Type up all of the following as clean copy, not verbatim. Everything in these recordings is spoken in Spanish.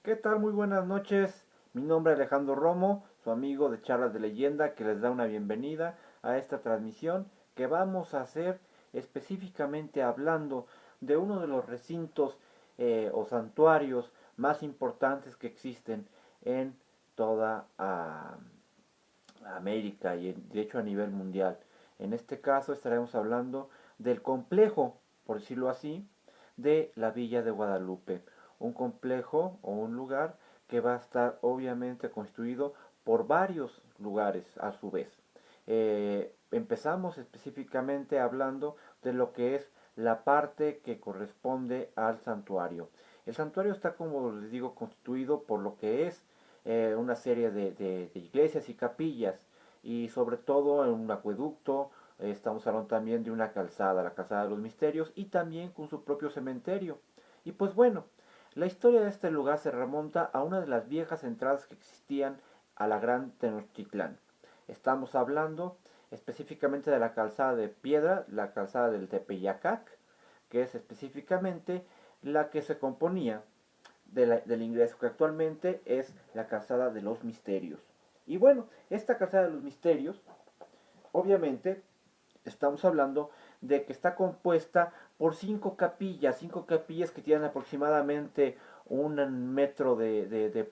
¿Qué tal? Muy buenas noches. Mi nombre es Alejandro Romo, su amigo de Charlas de Leyenda, que les da una bienvenida a esta transmisión que vamos a hacer específicamente hablando de uno de los recintos o santuarios más importantes que existen en toda América y de hecho a nivel mundial. En este caso estaremos hablando del complejo, por decirlo así, de la Villa de Guadalupe. Un complejo o un lugar que va a estar obviamente construido por varios lugares a su vez. Empezamos específicamente hablando de lo que es la parte que corresponde al santuario. El santuario está, como les digo, constituido por lo que es una serie de iglesias y capillas y sobre todo en un acueducto. Estamos hablando también de una calzada, la calzada de los misterios, y también con su propio cementerio. Y pues bueno, la historia de este lugar se remonta a una de las viejas entradas que existían a la Gran Tenochtitlán. Estamos hablando específicamente de la calzada de piedra, la calzada del Tepeyacac, que es específicamente la que se componía del ingreso, que actualmente es la calzada de los misterios. Y bueno, esta calzada de los misterios, obviamente, estamos hablando de que está compuesta por cinco capillas que tienen aproximadamente un metro de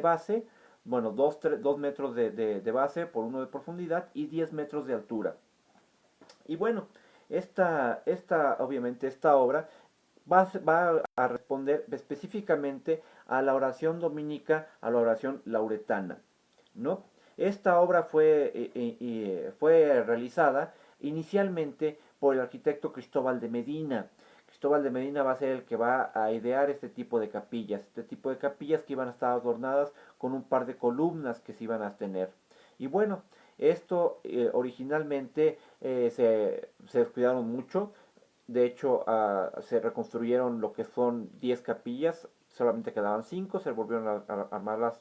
base, bueno, 2 metros de base por uno de profundidad y 10 metros de altura. Y bueno, obviamente, esta obra va a responder específicamente a la oración dominica, a la oración lauretana, ¿no? Esta obra fue realizada inicialmente por el arquitecto Cristóbal de Medina. Cristóbal de Medina va a ser el que va a idear este tipo de capillas que iban a estar adornadas con un par de columnas que se iban a tener. Y bueno, esto originalmente se descuidaron mucho. De hecho, se reconstruyeron lo que son 10 capillas, solamente quedaban 5, se volvieron a armar las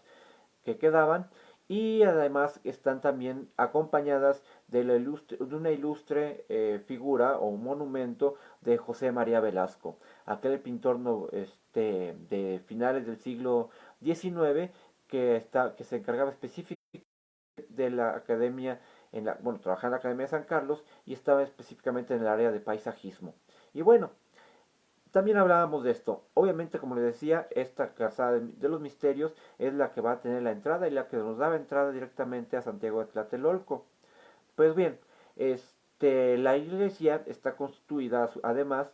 que quedaban y además están también acompañadas de una ilustre figura o un monumento de José María Velasco, aquel pintor de finales del siglo XIX que se encargaba específicamente de la academia, bueno, trabajaba en la Academia de San Carlos y estaba específicamente en el área de paisajismo. Y bueno, también hablábamos de esto. Obviamente, como les decía, esta casa de los misterios es la que va a tener la entrada y la que nos daba entrada directamente a Santiago de Tlatelolco. Pues bien, la iglesia está constituida además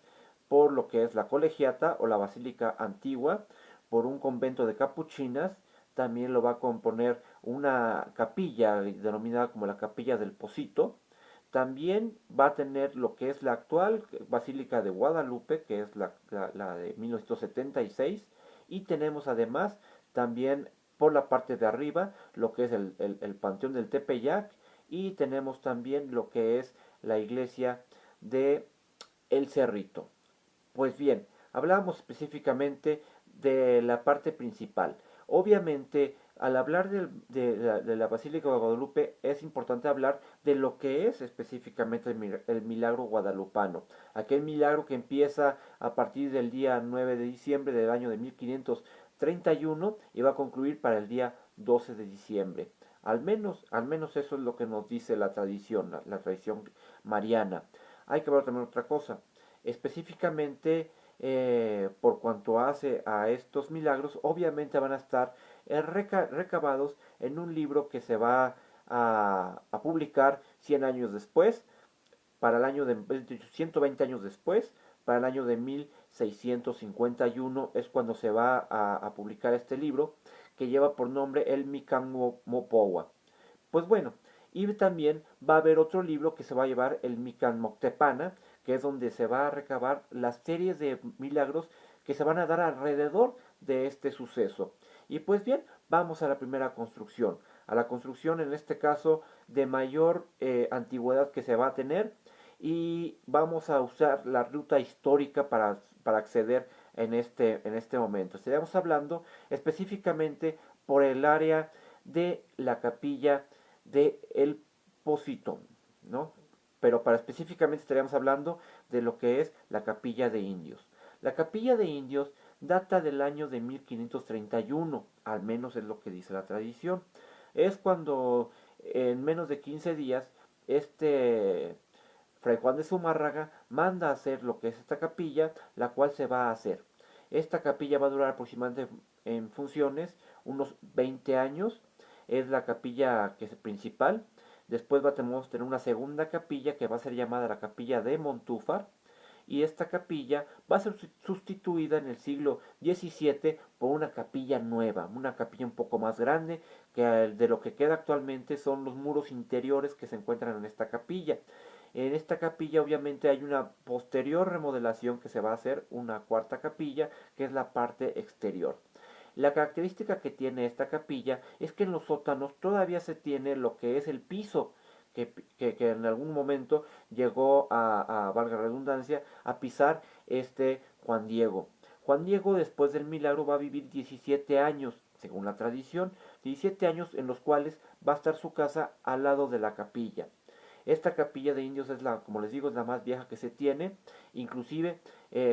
por lo que es la colegiata o la basílica antigua, por un convento de capuchinas, también lo va a componer una capilla denominada como la capilla del Pocito, también va a tener lo que es la actual Basílica de Guadalupe, que es la de 1976, y tenemos además también por la parte de arriba lo que es el Panteón del Tepeyac, y tenemos también lo que es la iglesia de El Cerrito. Pues bien, hablamos específicamente de la parte principal. Obviamente, al hablar de la Basílica de Guadalupe, es importante hablar de lo que es específicamente el milagro guadalupano. Aquel milagro que empieza a partir del día 9 de diciembre del año de 1531 y va a concluir para el día 12 de diciembre. Al menos eso es lo que nos dice la tradición, la tradición mariana. Hay que ver también otra cosa. Específicamente, por cuanto hace a estos milagros, obviamente van a estar recabados en un libro que se va a publicar 100 años después, para el año de 120 años después, para el año de 1651 es cuando se va a publicar este libro que lleva por nombre el Mikan Mopowa. Pues bueno, y también va a haber otro libro que se va a llevar el Mikan Moctepana, que es donde se va a recabar las series de milagros que se van a dar alrededor de este suceso. Y pues bien, vamos a la primera construcción, a la construcción en este caso de mayor antigüedad que se va a tener, y vamos a usar la ruta histórica para acceder en este momento. Estaríamos hablando específicamente por el área de la capilla de El Pocito, ¿no? Pero para específicamente estaríamos hablando de lo que es la capilla de indios. La capilla de indios data del año de 1531, al menos es lo que dice la tradición. Es cuando en menos de 15 días este Fray Juan de Zumárraga manda a hacer lo que es esta capilla, la cual se va a hacer. Esta capilla va a durar aproximadamente en funciones unos 20 años. Es la capilla que es principal. Después vamos a tener una segunda capilla que va a ser llamada la capilla de Montúfar. Y esta capilla va a ser sustituida en el siglo XVII por una capilla nueva, una capilla un poco más grande, que de lo que queda actualmente son los muros interiores que se encuentran en esta capilla. En esta capilla obviamente hay una posterior remodelación que se va a hacer, una cuarta capilla, que es la parte exterior. La característica que tiene esta capilla es que en los sótanos todavía se tiene lo que es el piso, que en algún momento llegó valga la redundancia, a pisar este Juan Diego. Juan Diego después del milagro va a vivir 17 años, según la tradición, 17 años en los cuales va a estar su casa al lado de la capilla. Esta capilla de indios es la, como les digo, es la más vieja que se tiene. Inclusive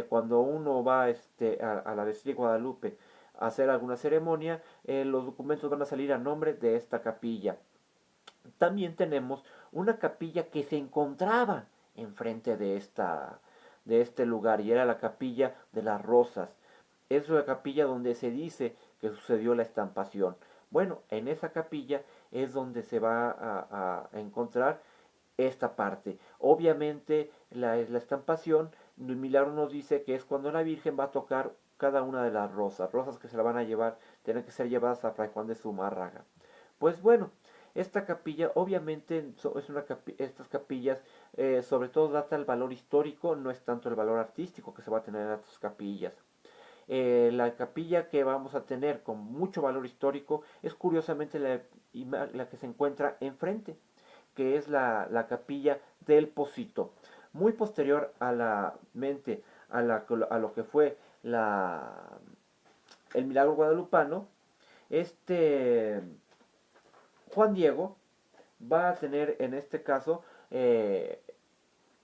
cuando uno va a la Basílica de Guadalupe a hacer alguna ceremonia, los documentos van a salir a nombre de esta capilla. También tenemos una capilla que se encontraba enfrente de este lugar y era la capilla de las Rosas. Es la capilla donde se dice que sucedió la estampación. Bueno, en esa capilla es donde se va a encontrar esta parte. Obviamente la estampación, el milagro nos dice que es cuando la Virgen va a tocar cada una de las rosas, rosas que se la van a llevar, tienen que ser llevadas a Fray Juan de Zumárraga. Pues bueno, esta capilla obviamente estas capillas sobre todo data el valor histórico, no es tanto el valor artístico que se va a tener en estas capillas. La capilla que vamos a tener con mucho valor histórico es curiosamente la que se encuentra enfrente, que es la capilla del Pocito. Muy posterior a la mente a lo que fue el milagro guadalupano, este Juan Diego va a tener en este caso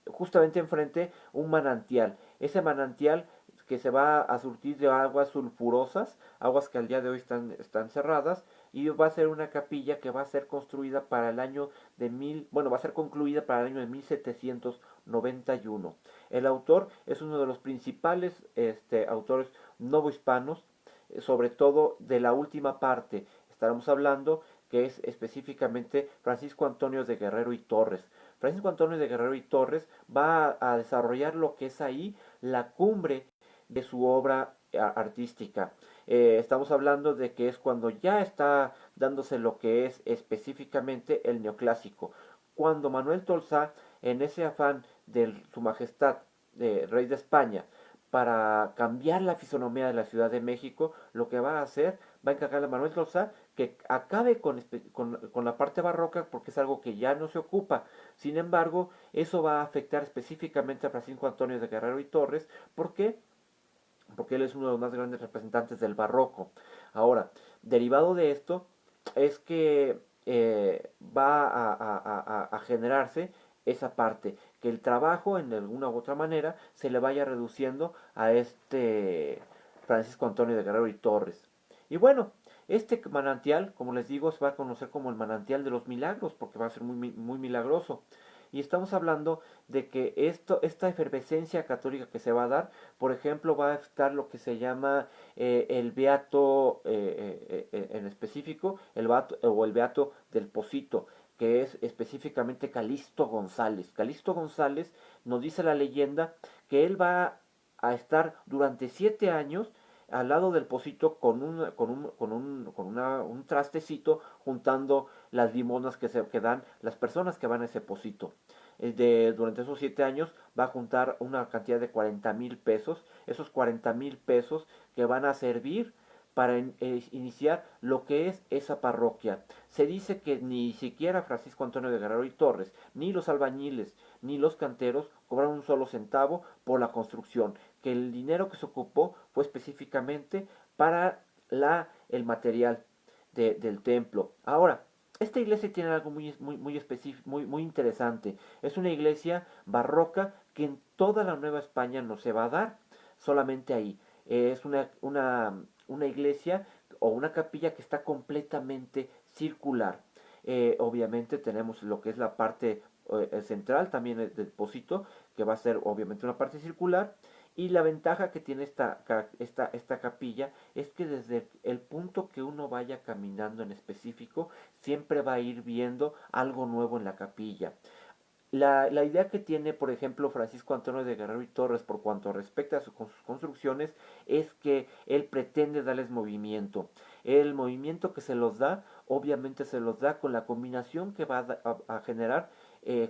justamente enfrente un manantial. Ese manantial que se va a surtir de aguas sulfurosas, aguas que al día de hoy están cerradas, y va a ser una capilla que va a ser construida para el año bueno, va a ser concluida para el año de 1791. El autor es uno de los principales autores novohispanos, sobre todo de la última parte. Estaremos hablando que es específicamente Francisco Antonio de Guerrero y Torres. Francisco Antonio de Guerrero y Torres va a desarrollar lo que es ahí la cumbre de su obra artística. Estamos hablando de que es cuando ya está dándose lo que es específicamente el neoclásico. Cuando Manuel Tolsá, en ese afán de su majestad, rey de España, para cambiar la fisonomía de la Ciudad de México, lo que va a hacer, va a encargarle a Manuel Tolsá que acabe con la parte barroca porque es algo que ya no se ocupa. Sin embargo, eso va a afectar específicamente a Francisco Antonio de Guerrero y Torres. ¿Por qué? Porque él es uno de los más grandes representantes del barroco. Ahora, derivado de esto, es que va a generarse esa parte, que el trabajo en alguna u otra manera se le vaya reduciendo a este Francisco Antonio de Guerrero y Torres. Y bueno, este manantial, como les digo, se va a conocer como el manantial de los milagros, porque va a ser muy milagroso. Y estamos hablando de que esta efervescencia católica que se va a dar, por ejemplo, va a estar lo que se llama el beato, en específico, el beato del Pocito, que es específicamente Calixto González. Calixto González nos dice la leyenda que él va a estar durante 7 años al lado del pocito con un trastecito juntando las limonas que dan las personas que van a ese pocito. Durante esos 7 años va a juntar una cantidad de 40,000 pesos. Esos 40,000 pesos que van a servir para iniciar lo que es esa parroquia. Se dice que ni siquiera Francisco Antonio de Guerrero y Torres, ni los albañiles, ni los canteros cobraron un solo centavo por la construcción, que el dinero que se ocupó fue específicamente para el material del templo. Ahora, esta iglesia tiene algo muy específico, muy interesante. Es una iglesia barroca que en toda la Nueva España no se va a dar. solamente ahí. Es una iglesia o una capilla que está completamente circular. Obviamente tenemos lo que es la parte central también del pocito, que va a ser obviamente una parte circular. Y la ventaja que tiene esta capilla es que desde el punto que uno vaya caminando en específico, siempre va a ir viendo algo nuevo en la capilla. La idea que tiene, por ejemplo, Francisco Antonio de Guerrero y Torres por cuanto respecta a sus construcciones es que él pretende darles movimiento. El movimiento que se los da, obviamente se los da con la combinación que va a generar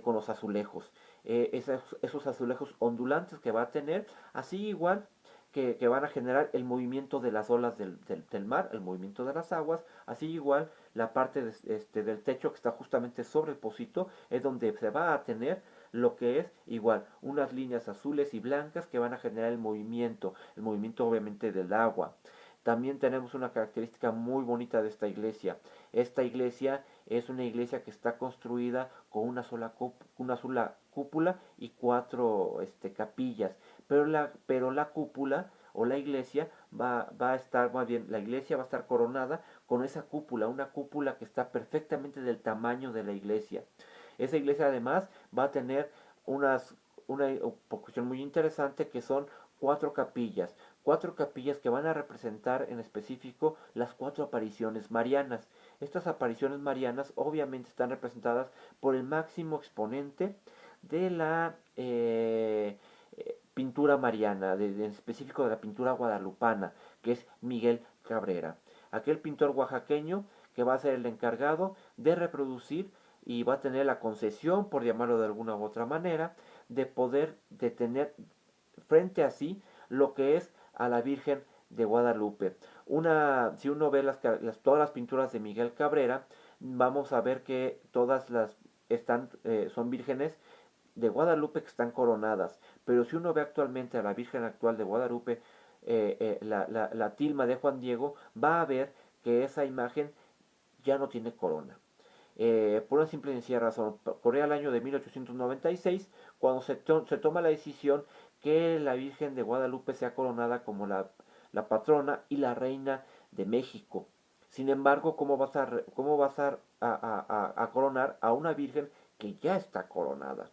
con los azulejos. Esos azulejos ondulantes que va a tener, así igual que van a generar el movimiento de las olas del mar, el movimiento de las aguas, así igual la parte del techo que está justamente sobre el pocito es donde se va a tener lo que es igual unas líneas azules y blancas que van a generar el movimiento obviamente del agua. También tenemos una característica muy bonita de esta iglesia. Esta iglesia es una iglesia que está construida con una sola cúpula y cuatro capillas. Pero la cúpula o la iglesia va a estar, más bien, la iglesia va a estar coronada con esa cúpula, una cúpula que está perfectamente del tamaño de la iglesia. Esa iglesia además va a tener una cuestión muy interesante que son cuatro capillas que van a representar en específico las cuatro apariciones marianas. Estas apariciones marianas obviamente están representadas por el máximo exponente de la pintura mariana, en específico de la pintura guadalupana, que es Miguel Cabrera, aquel pintor oaxaqueño que va a ser el encargado de reproducir y va a tener la concesión, por llamarlo de alguna u otra manera, de poder de tener frente a sí lo que es a la Virgen de Guadalupe. Si uno ve todas las pinturas de Miguel Cabrera, vamos a ver que todas son vírgenes de Guadalupe que están coronadas. Pero si uno ve actualmente a la Virgen actual de Guadalupe, la tilma de Juan Diego, va a ver que esa imagen ya no tiene corona. Por una simple y sencilla razón, corría el año de 1896 cuando se toma la decisión que la Virgen de Guadalupe sea coronada como la patrona y la reina de México. Sin embargo, cómo vas a coronar a una Virgen que ya está coronada?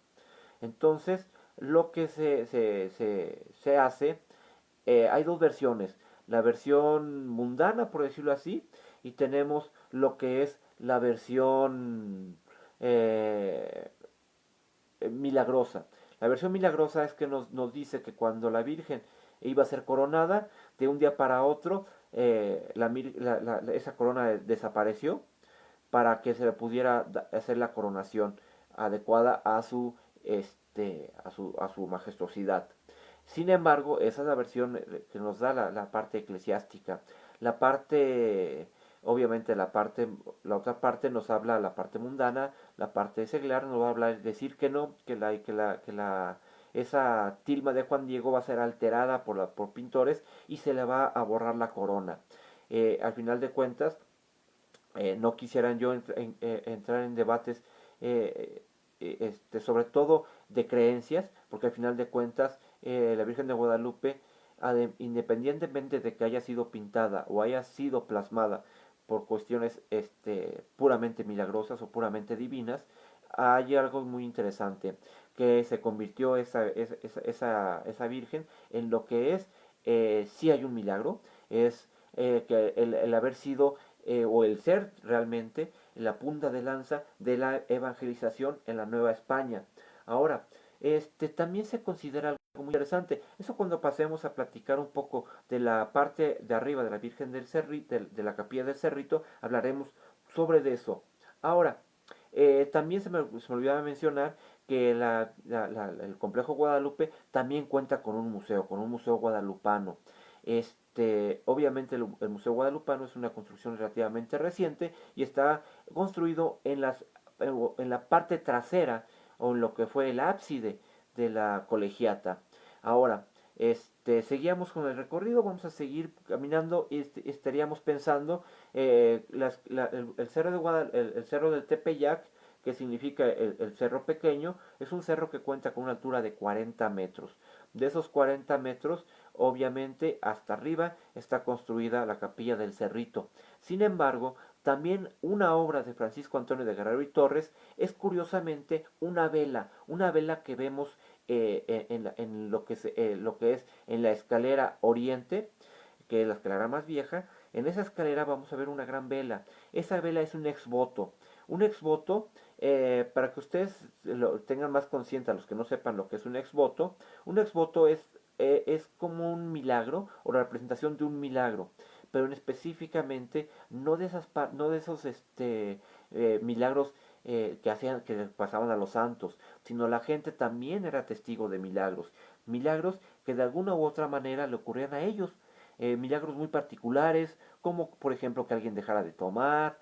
Entonces, lo que se hace, hay dos versiones. La versión mundana, por decirlo así, y tenemos lo que es la versión milagrosa. La versión milagrosa es que nos dice que cuando la Virgen iba a ser coronada, de un día para otro, esa corona desapareció para que se le pudiera hacer la coronación adecuada a su majestuosidad. Sin embargo, esa es la versión que nos da la parte eclesiástica. La parte, obviamente la otra parte nos habla, la parte mundana, la parte seglar nos va a hablar, decir que no, esa tilma de Juan Diego va a ser alterada por pintores y se le va a borrar la corona. Al final de cuentas, no quisieran yo entrar en debates sobre todo de creencias, porque al final de cuentas la Virgen de Guadalupe, independientemente de que haya sido pintada o haya sido plasmada por cuestiones puramente milagrosas o puramente divinas, hay algo muy interesante, que se convirtió esa Virgen en lo que es, sí hay un milagro, es que el haber sido o el ser realmente la punta de lanza de la evangelización en la Nueva España. Ahora, también se considera algo muy interesante. Eso cuando pasemos a platicar un poco de la parte de arriba de la Virgen del Cerrito, de la capilla del Cerrito, hablaremos sobre eso. Ahora, también se me olvidaba mencionar que el complejo Guadalupe también cuenta con un museo guadalupano. Obviamente el Museo Guadalupano es una construcción relativamente reciente y está construido en la parte trasera o en lo que fue el ábside de la colegiata. Ahora, seguíamos con el recorrido, vamos a seguir caminando y estaríamos pensando el cerro el cerro del Tepeyac, que significa el cerro pequeño, es un cerro que cuenta con una altura de 40 metros. De esos 40 metros, obviamente hasta arriba está construida la capilla del Cerrito. Sin embargo, también una obra de Francisco Antonio de Guerrero y Torres es curiosamente una vela que vemos en lo que es en la escalera oriente, que es la escalera más vieja. En esa escalera vamos a ver una gran vela. Esa vela es un exvoto. Un exvoto, para que ustedes lo tengan más consciente, a los que no sepan lo que es un exvoto es como un milagro o la representación de un milagro, pero específicamente no de no de esos milagros que pasaban a los santos, sino la gente también era testigo de milagros, milagros que de alguna u otra manera le ocurrían a ellos, milagros muy particulares, como por ejemplo que alguien dejara de tomar,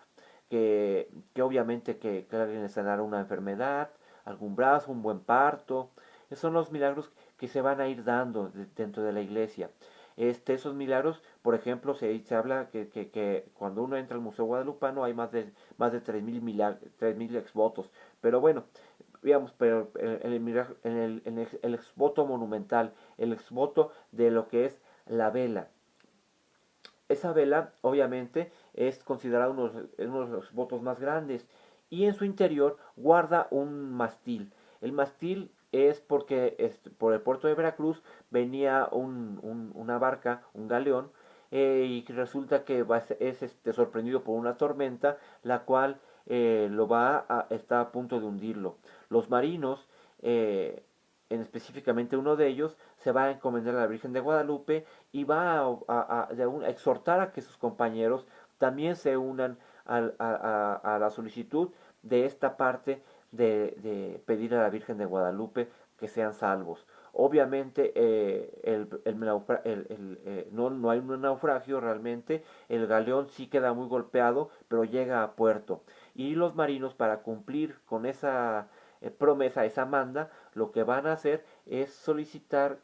que obviamente que alguien le sanara una enfermedad, algún brazo, un buen parto. Esos son los milagros que se van a ir dando dentro de la iglesia. Esos milagros, por ejemplo, se habla que cuando uno entra al Museo Guadalupano hay más de 3.000 exvotos. Pero bueno, digamos, pero el exvoto monumental, el exvoto de lo que es la vela. Esa vela, obviamente, es considerada uno de los votos más grandes y en su interior guarda un mastil. El mastil es porque por el puerto de Veracruz venía una barca, un galeón, y resulta que es sorprendido por una tormenta, la cual está a punto de hundirlo. Los marinos, específicamente uno de ellos, se va a encomendar a la Virgen de Guadalupe y va a exhortar a que sus compañeros también se unan a la solicitud de esta parte de pedir a la Virgen de Guadalupe que sean salvos. Obviamente no hay un naufragio realmente, el galeón sí queda muy golpeado, pero llega a puerto. Y los marinos, para cumplir con esa promesa, esa manda, lo que van a hacer es solicitar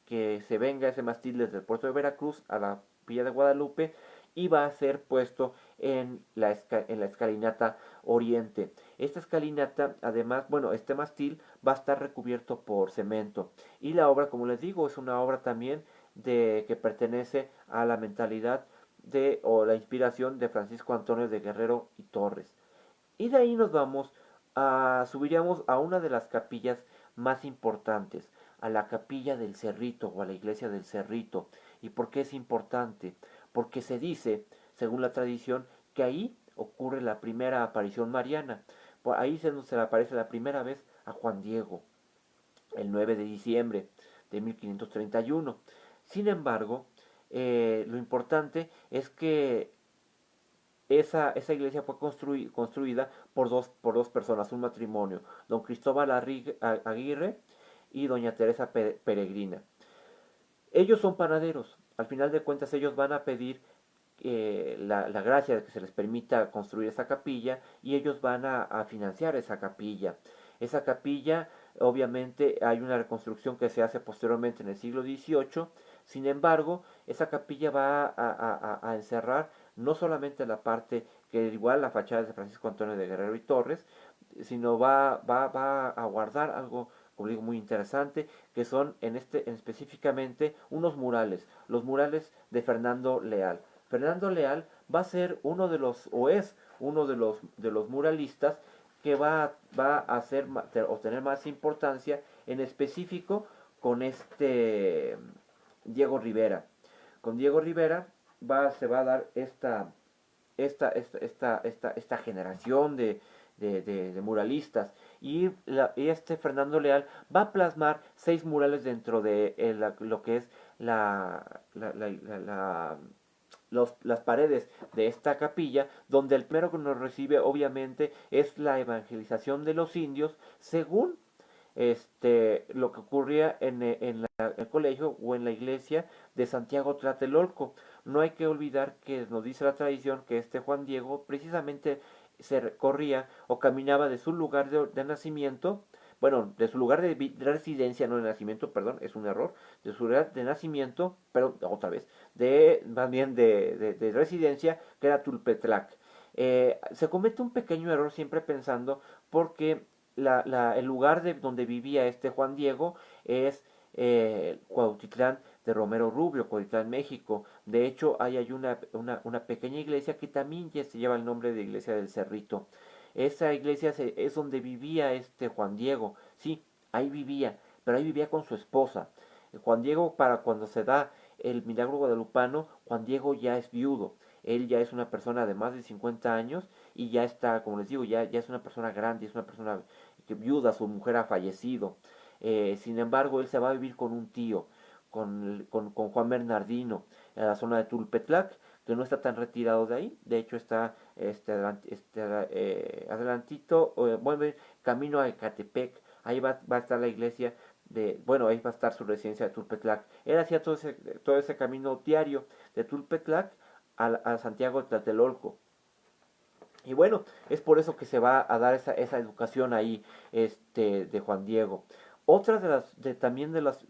que se venga ese mástil desde el puerto de Veracruz a la Villa de Guadalupe y va a ser puesto en la escalinata oriente. Esta escalinata, además, bueno, este mástil va a estar recubierto por cemento. Y la obra, como les digo, es una obra también que pertenece a la mentalidad o la inspiración de Francisco Antonio de Guerrero y Torres. Y de ahí subiríamos a una de las capillas más importantes, a la capilla del Cerrito o a la iglesia del Cerrito. ¿Y por qué es importante? Porque se dice, según la tradición, que ahí ocurre la primera aparición mariana. Por ahí se le aparece la primera vez a Juan Diego, el 9 de diciembre de 1531. Sin embargo, lo importante es que esa iglesia fue construida por dos personas, un matrimonio, don Cristóbal Aguirre y doña Teresa Peregrina. Ellos son panaderos, al final de cuentas ellos van a pedir la gracia de que se les permita construir esa capilla y ellos van a financiar esa capilla. Esa capilla, obviamente, hay una reconstrucción que se hace posteriormente en el siglo XVIII. Sin embargo, esa capilla va a encerrar no solamente la parte que igual la fachada es de Francisco Antonio de Guerrero y Torres, sino va a guardar algo, como digo, muy interesante, que son específicamente unos murales, los murales de Fernando Leal. Fernando Leal va a ser uno de los, o es uno de los muralistas que va a hacer, obtener más importancia, en específico con Diego Rivera. Con Diego Rivera se va a dar esta generación de muralistas. Y Fernando Leal va a plasmar 6 murales dentro de lo que es las paredes de esta capilla, donde el primero que nos recibe obviamente es la evangelización de los indios, según lo que ocurría en el colegio o en la iglesia de Santiago Tlatelolco. No hay que olvidar que nos dice la tradición que Juan Diego precisamente se recorría o caminaba de su lugar de nacimiento, bueno, de su lugar de residencia, no de nacimiento, perdón, es un error, de su lugar de nacimiento, pero otra vez, más bien de residencia, que era Tulpetlac. Se comete un pequeño error siempre pensando porque el lugar donde vivía Juan Diego es Cuautitlán de Romero Rubio, Cotitlán, México. De hecho, ahí hay una pequeña iglesia que también ya se lleva el nombre de Iglesia del Cerrito. Esa iglesia es donde vivía este Juan Diego. Sí, ahí vivía, pero ahí vivía con su esposa. Juan Diego, para cuando se da el milagro guadalupano, Juan Diego ya es viudo. Él ya es una persona de más de 50 años y ya está, como les digo, ya es una persona grande, es una persona que viuda, su mujer ha fallecido. Sin embargo, él se va a vivir con un tío, con Juan Bernardino, en la zona de Tulpetlac, que no está tan retirado de ahí. De hecho, está adelantito, bueno, camino a Ecatepec. Ahí va a estar la iglesia bueno, ahí va a estar su residencia de Tulpetlac. Él hacía todo ese camino diario de Tulpetlac a Santiago de Tlatelolco. Y bueno, es por eso que se va a dar esa educación ahí de Juan Diego. Otra también de los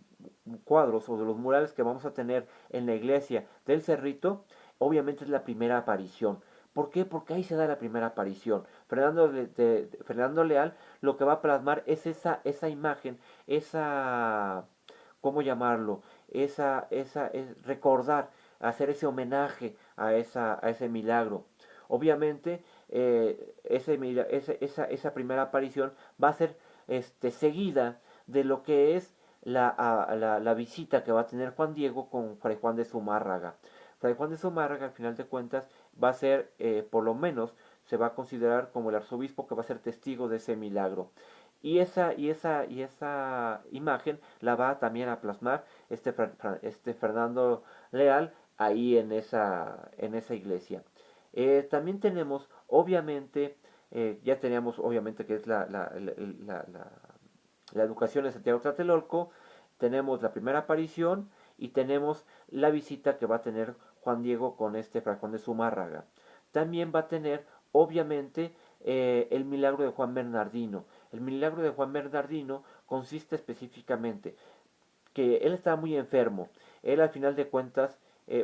cuadros o de los murales que vamos a tener en la iglesia del Cerrito, obviamente es la primera aparición. ¿Por qué? Porque ahí se da la primera aparición. Fernando Leal lo que va a plasmar es esa imagen, ¿cómo llamarlo? Recordar, hacer ese homenaje a ese milagro. Obviamente, esa primera aparición va a ser seguida de lo que es la visita que va a tener Juan Diego con Fray Juan de Zumárraga. Fray Juan de Zumárraga, al final de cuentas, va a ser, por lo menos, se va a considerar como el arzobispo que va a ser testigo de ese milagro. Y esa imagen la va también a plasmar Fernando Leal ahí en esa iglesia. También tenemos, obviamente, ya teníamos, obviamente, que es la educación de Santiago Tlatelolco, tenemos la primera aparición y tenemos la visita que va a tener Juan Diego con Fray Juan de Zumárraga. También va a tener, obviamente, el milagro de Juan Bernardino. El milagro de Juan Bernardino consiste específicamente que él estaba muy enfermo. Él al final de cuentas,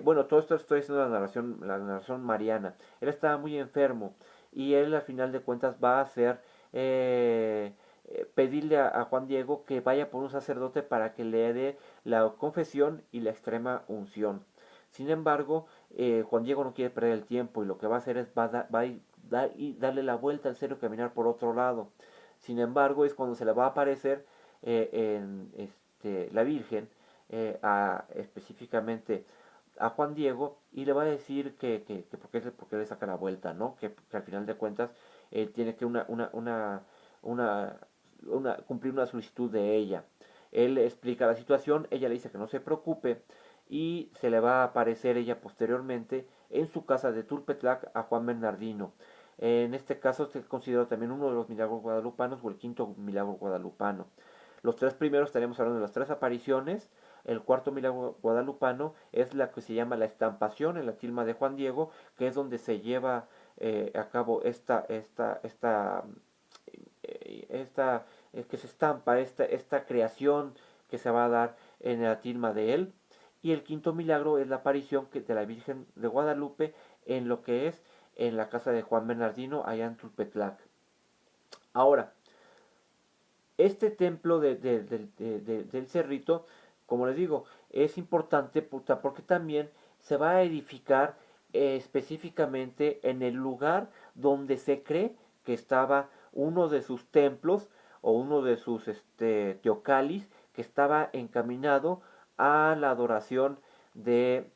bueno, todo esto estoy haciendo la narración mariana. Él estaba muy enfermo y él al final de cuentas va a hacer pedirle a Juan Diego que vaya por un sacerdote para que le dé la confesión y la extrema unción. Sin embargo, Juan Diego no quiere perder el tiempo y lo que va a hacer es darle la vuelta al cerro y caminar por otro lado. Sin embargo, es cuando se le va a aparecer la Virgen, específicamente a Juan Diego, y le va a decir que porque le saca la vuelta, ¿no? Que al final de cuentas tiene que cumplir una solicitud de ella. Él le explica la situación, ella le dice que no se preocupe y se le va a aparecer ella posteriormente en su casa de Tulpetlac a Juan Bernardino. En este caso se considera también uno de los milagros guadalupanos o el quinto milagro guadalupano. Los tres primeros estaremos hablando de las tres apariciones. El cuarto milagro guadalupano es la que se llama la estampación en la tilma de Juan Diego, que es donde se lleva a cabo que se estampa esta creación que se va a dar en la tilma de él. Y el quinto milagro es la aparición de la Virgen de Guadalupe en lo que es en la casa de Juan Bernardino, allá en Tulpetlac. Ahora, este templo del Cerrito, como les digo, es importante porque también se va a edificar específicamente en el lugar donde se cree que estaba uno de sus templos o uno de sus teocalis que estaba encaminado a la adoración de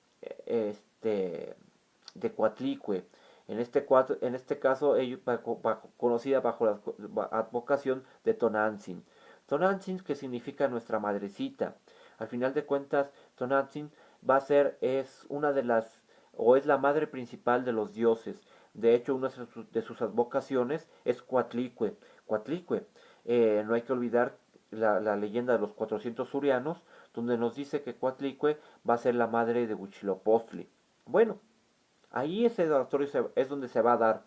Coatlicue. En este caso, conocida bajo la advocación de Tonantzin. Tonantzin, que significa nuestra madrecita. Al final de cuentas, Tonantzin es una de las, o es la madre principal de los dioses. De hecho, una de sus advocaciones es Coatlicue. Coatlicue. No hay que olvidar la leyenda de los 400 surianos, donde nos dice que Coatlicue va a ser la madre de Huitzilopochtli. Bueno, ahí ese oratorio es donde se va a dar.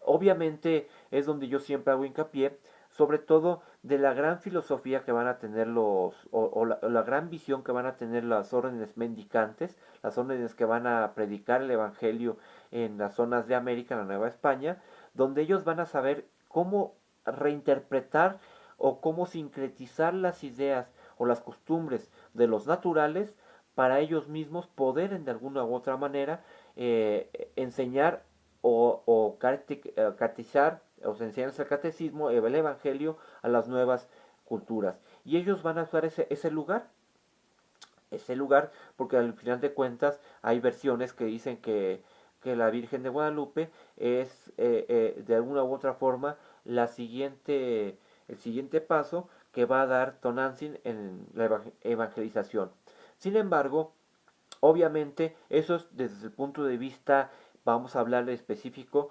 Obviamente es donde yo siempre hago hincapié, sobre todo de la gran filosofía que van a tener la gran visión que van a tener las órdenes mendicantes, las órdenes que van a predicar el Evangelio en las zonas de América, en la Nueva España, donde ellos van a saber cómo reinterpretar o cómo sincretizar las ideas o las costumbres de los naturales para ellos mismos poder de alguna u otra manera enseñar o catizar, o sea, enseñarles el catecismo, el evangelio a las nuevas culturas. Y ellos van a usar ese lugar, porque al final de cuentas hay versiones que dicen que la Virgen de Guadalupe es de alguna u otra forma el siguiente paso que va a dar Tonantzin en la evangelización. Sin embargo, obviamente eso es desde el punto de vista, vamos a hablar de específico,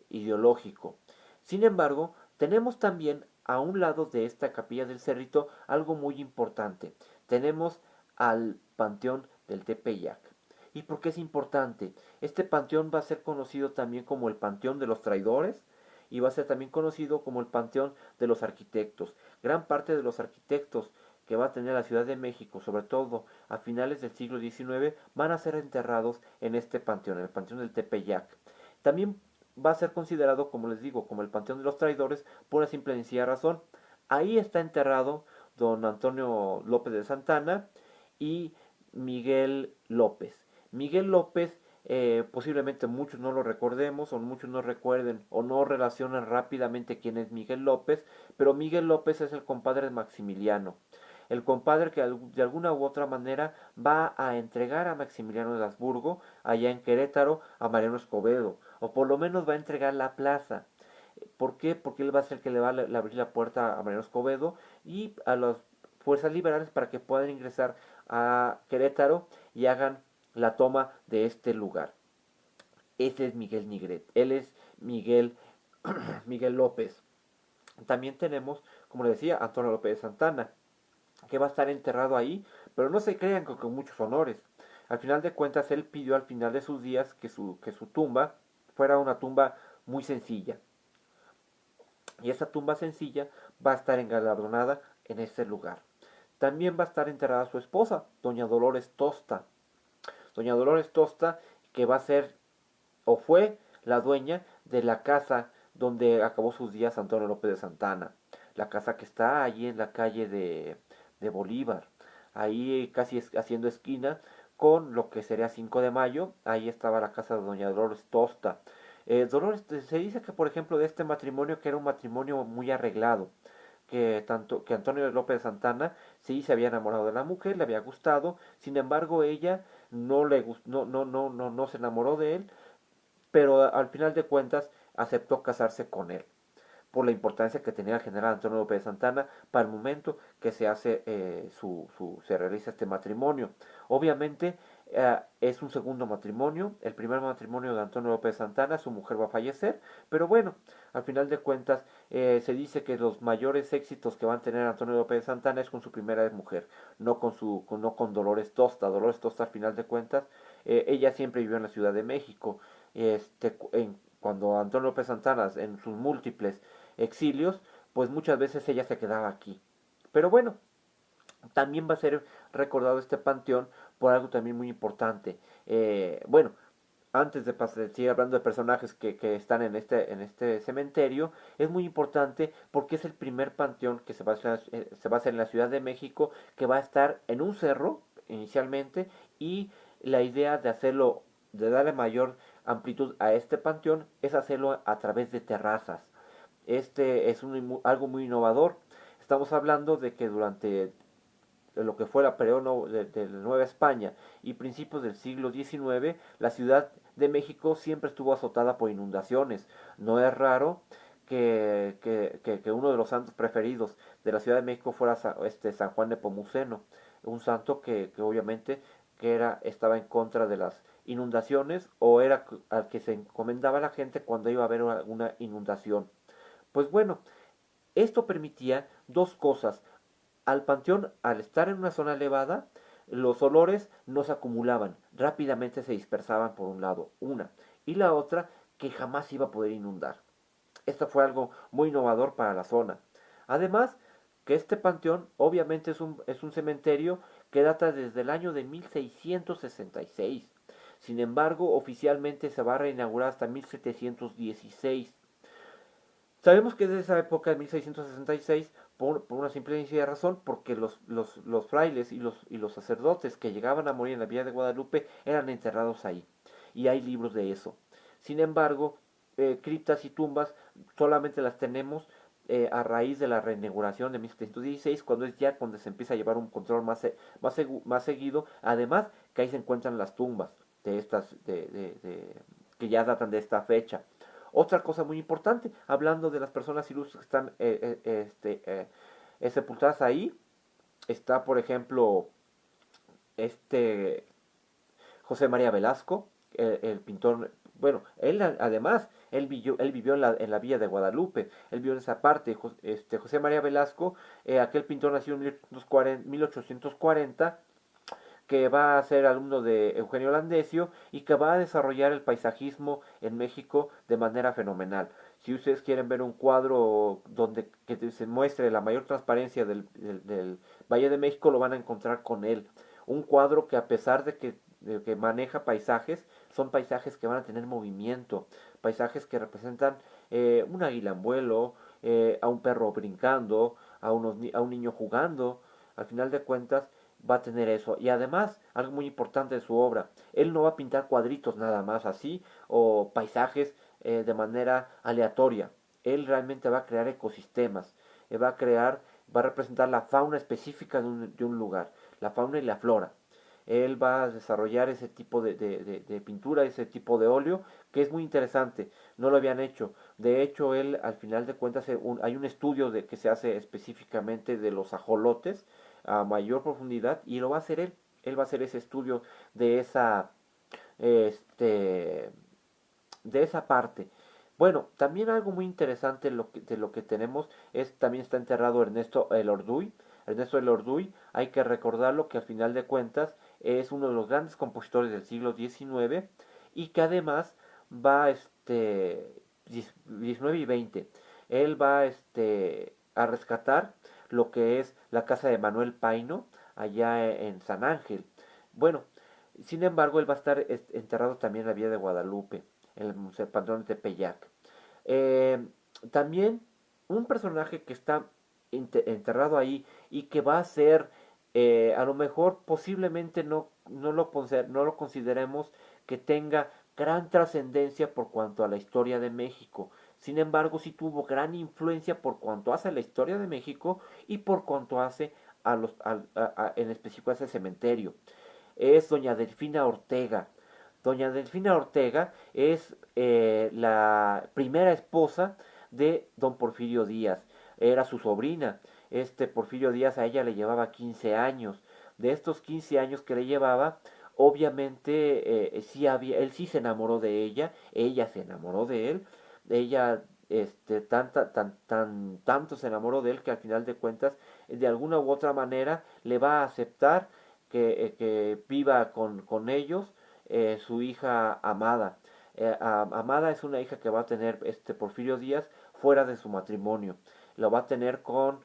ideológico. Sin embargo, tenemos también a un lado de esta capilla del Cerrito algo muy importante. Tenemos al Panteón del Tepeyac. ¿Y por qué es importante? Este panteón va a ser conocido también como el Panteón de los Traidores y va a ser también conocido como el Panteón de los Arquitectos. Gran parte de los arquitectos que va a tener la Ciudad de México, sobre todo a finales del siglo XIX, van a ser enterrados en este panteón, en el Panteón del Tepeyac. También va a ser considerado, como les digo, como el Panteón de los Traidores, por una simple y sencilla razón. Ahí está enterrado don Antonio López de Santana y Miguel López. Miguel López, posiblemente muchos no lo recordemos, o muchos no recuerden, o no relacionan rápidamente quién es Miguel López, pero Miguel López es el compadre de Maximiliano. El compadre que de alguna u otra manera va a entregar a Maximiliano de Habsburgo, allá en Querétaro, a Mariano Escobedo, o por lo menos va a entregar la plaza. ¿Por qué? Porque él va a ser el que le va a abrir la puerta a Mariano Escobedo y a las fuerzas liberales para que puedan ingresar a Querétaro y hagan la toma de este lugar. Ese es Miguel Nigret, él es Miguel, Miguel López. También tenemos, como les decía, Antonio López de Santana, que va a estar enterrado ahí, pero no se crean que con muchos honores. Al final de cuentas, él pidió al final de sus días que su tumba fuera una tumba muy sencilla. Y esa tumba sencilla va a estar engalardonada en ese lugar. También va a estar enterrada su esposa, doña Dolores Tosta. Doña Dolores Tosta, que va a ser o fue la dueña de la casa donde acabó sus días Antonio López de Santana. La casa que está allí en la calle de Bolívar. Ahí casi haciendo esquina con lo que sería 5 de mayo. Ahí estaba la casa de doña Dolores Tosta. Dolores, se dice que por ejemplo de este matrimonio que era un matrimonio muy arreglado, que Antonio López de Santana sí se había enamorado de la mujer, le había gustado, sin embargo ella no se enamoró de él, pero al final de cuentas aceptó casarse con él por la importancia que tenía el general Antonio López de Santana para el momento que se hace se realiza este matrimonio. Obviamente es un segundo matrimonio, el primer matrimonio de Antonio López de Santana, su mujer va a fallecer, pero bueno, al final de cuentas se dice que los mayores éxitos que van a tener Antonio López de Santana es con su primera mujer, no con Dolores Tosta. Dolores Tosta al final de cuentas, ella siempre vivió en la Ciudad de México, cuando Antonio López Santana en sus múltiples exilios, pues muchas veces ella se quedaba aquí. Pero bueno, también va a ser recordado este panteón por algo también muy importante. Bueno, antes de seguir hablando de personajes que están en este cementerio, es muy importante porque es el primer panteón que se va a hacer en la Ciudad de México, que va a estar en un cerro inicialmente, y la idea de hacerlo, de darle mayor amplitud a este panteón, es hacerlo a través de terrazas. Este es algo muy innovador. Estamos hablando de que durante lo que fue la periodo de la Nueva España y principios del siglo XIX, la Ciudad de México siempre estuvo azotada por inundaciones. No es raro que uno de los santos preferidos de la Ciudad de México fuera San Juan de Pomuceno, un santo que obviamente estaba en contra de las inundaciones, o era al que se encomendaba la gente cuando iba a haber una inundación. Pues bueno, esto permitía dos cosas. Al panteón, al estar en una zona elevada, los olores no se acumulaban, rápidamente se dispersaban por un lado, una, y la otra, que jamás iba a poder inundar. Esto fue algo muy innovador para la zona. Además, que este panteón obviamente es un cementerio que data desde el año de 1666. Sin embargo, oficialmente se va a reinaugurar hasta 1716. Sabemos que es de esa época, de 1666, por una simple y sencilla razón, porque los frailes y los sacerdotes que llegaban a morir en la Villa de Guadalupe eran enterrados ahí. Y hay libros de eso. Sin embargo, criptas y tumbas solamente las tenemos a raíz de la reinauguración de 1716, cuando es ya cuando se empieza a llevar un control más seguido. Además, que ahí se encuentran las tumbas de estas, que ya datan de esta fecha. Otra cosa muy importante, hablando de las personas ilustres que están sepultadas ahí, está por ejemplo este José María Velasco, el pintor. Bueno, él además, él vivió en la Villa de Guadalupe, él vivió en esa parte. José María Velasco, aquel pintor nació en 1840, que va a ser alumno de Eugenio Landesio y que va a desarrollar el paisajismo en México de manera fenomenal. Si ustedes quieren ver un cuadro donde que se muestre la mayor transparencia del Valle de México, lo van a encontrar con él. Un cuadro que, a pesar de que maneja paisajes, son paisajes que van a tener movimiento, paisajes que representan un águila en vuelo, a un perro brincando, a un niño jugando. Al final de cuentas, va a tener eso. Y además, algo muy importante de su obra, él no va a pintar cuadritos nada más así, o paisajes de manera aleatoria. Él realmente va a crear ecosistemas, va a representar la fauna específica de un lugar, la fauna y la flora. Él va a desarrollar ese tipo de pintura, ese tipo de óleo, que es muy interesante. No lo habían hecho. De hecho, él, al final de cuentas, hay un estudio que se hace específicamente de los ajolotes a mayor profundidad, y lo va a hacer él. Él va a hacer ese estudio de esa, este, de esa parte. Bueno, también algo muy interesante de lo que tenemos es, también está enterrado Ernesto Elorduy. Ernesto Elorduy, hay que recordarlo, que al final de cuentas es uno de los grandes compositores del siglo XIX, y que además va, 19 y 20, él va, a rescatar lo que es la casa de Manuel Paino allá en San Ángel. Bueno, sin embargo, él va a estar enterrado también en la Villa de Guadalupe, en el Museo Panteón de Tepeyac. Eh, También un personaje que está enterrado ahí y que va a ser, a lo mejor posiblemente no lo consideremos que tenga gran trascendencia por cuanto a la historia de México. Sin embargo, sí tuvo gran influencia por cuanto hace a la historia de México y por cuanto hace en específico a ese cementerio. Es doña Delfina Ortega. Doña Delfina Ortega es la primera esposa de don Porfirio Díaz. Era su sobrina. Porfirio Díaz, a ella le llevaba 15 años. De estos 15 años que le llevaba, obviamente él sí se enamoró de ella se enamoró de él. Ella tanto se enamoró de él, que al final de cuentas, de alguna u otra manera, le va a aceptar que viva con ellos, su hija Amada. Amada es una hija que va a tener Porfirio Díaz fuera de su matrimonio. Lo va a tener con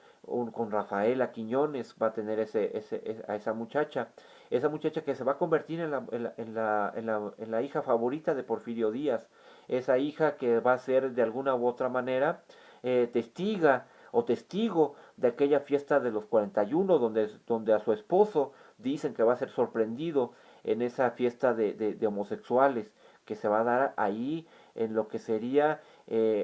Rafaela Quiñones, va a tener a esa muchacha. Esa muchacha que se va a convertir en la hija favorita de Porfirio Díaz. Esa hija que va a ser de alguna u otra manera testiga o testigo de aquella fiesta de los 41, donde a su esposo dicen que va a ser sorprendido en esa fiesta de homosexuales que se va a dar ahí en lo que sería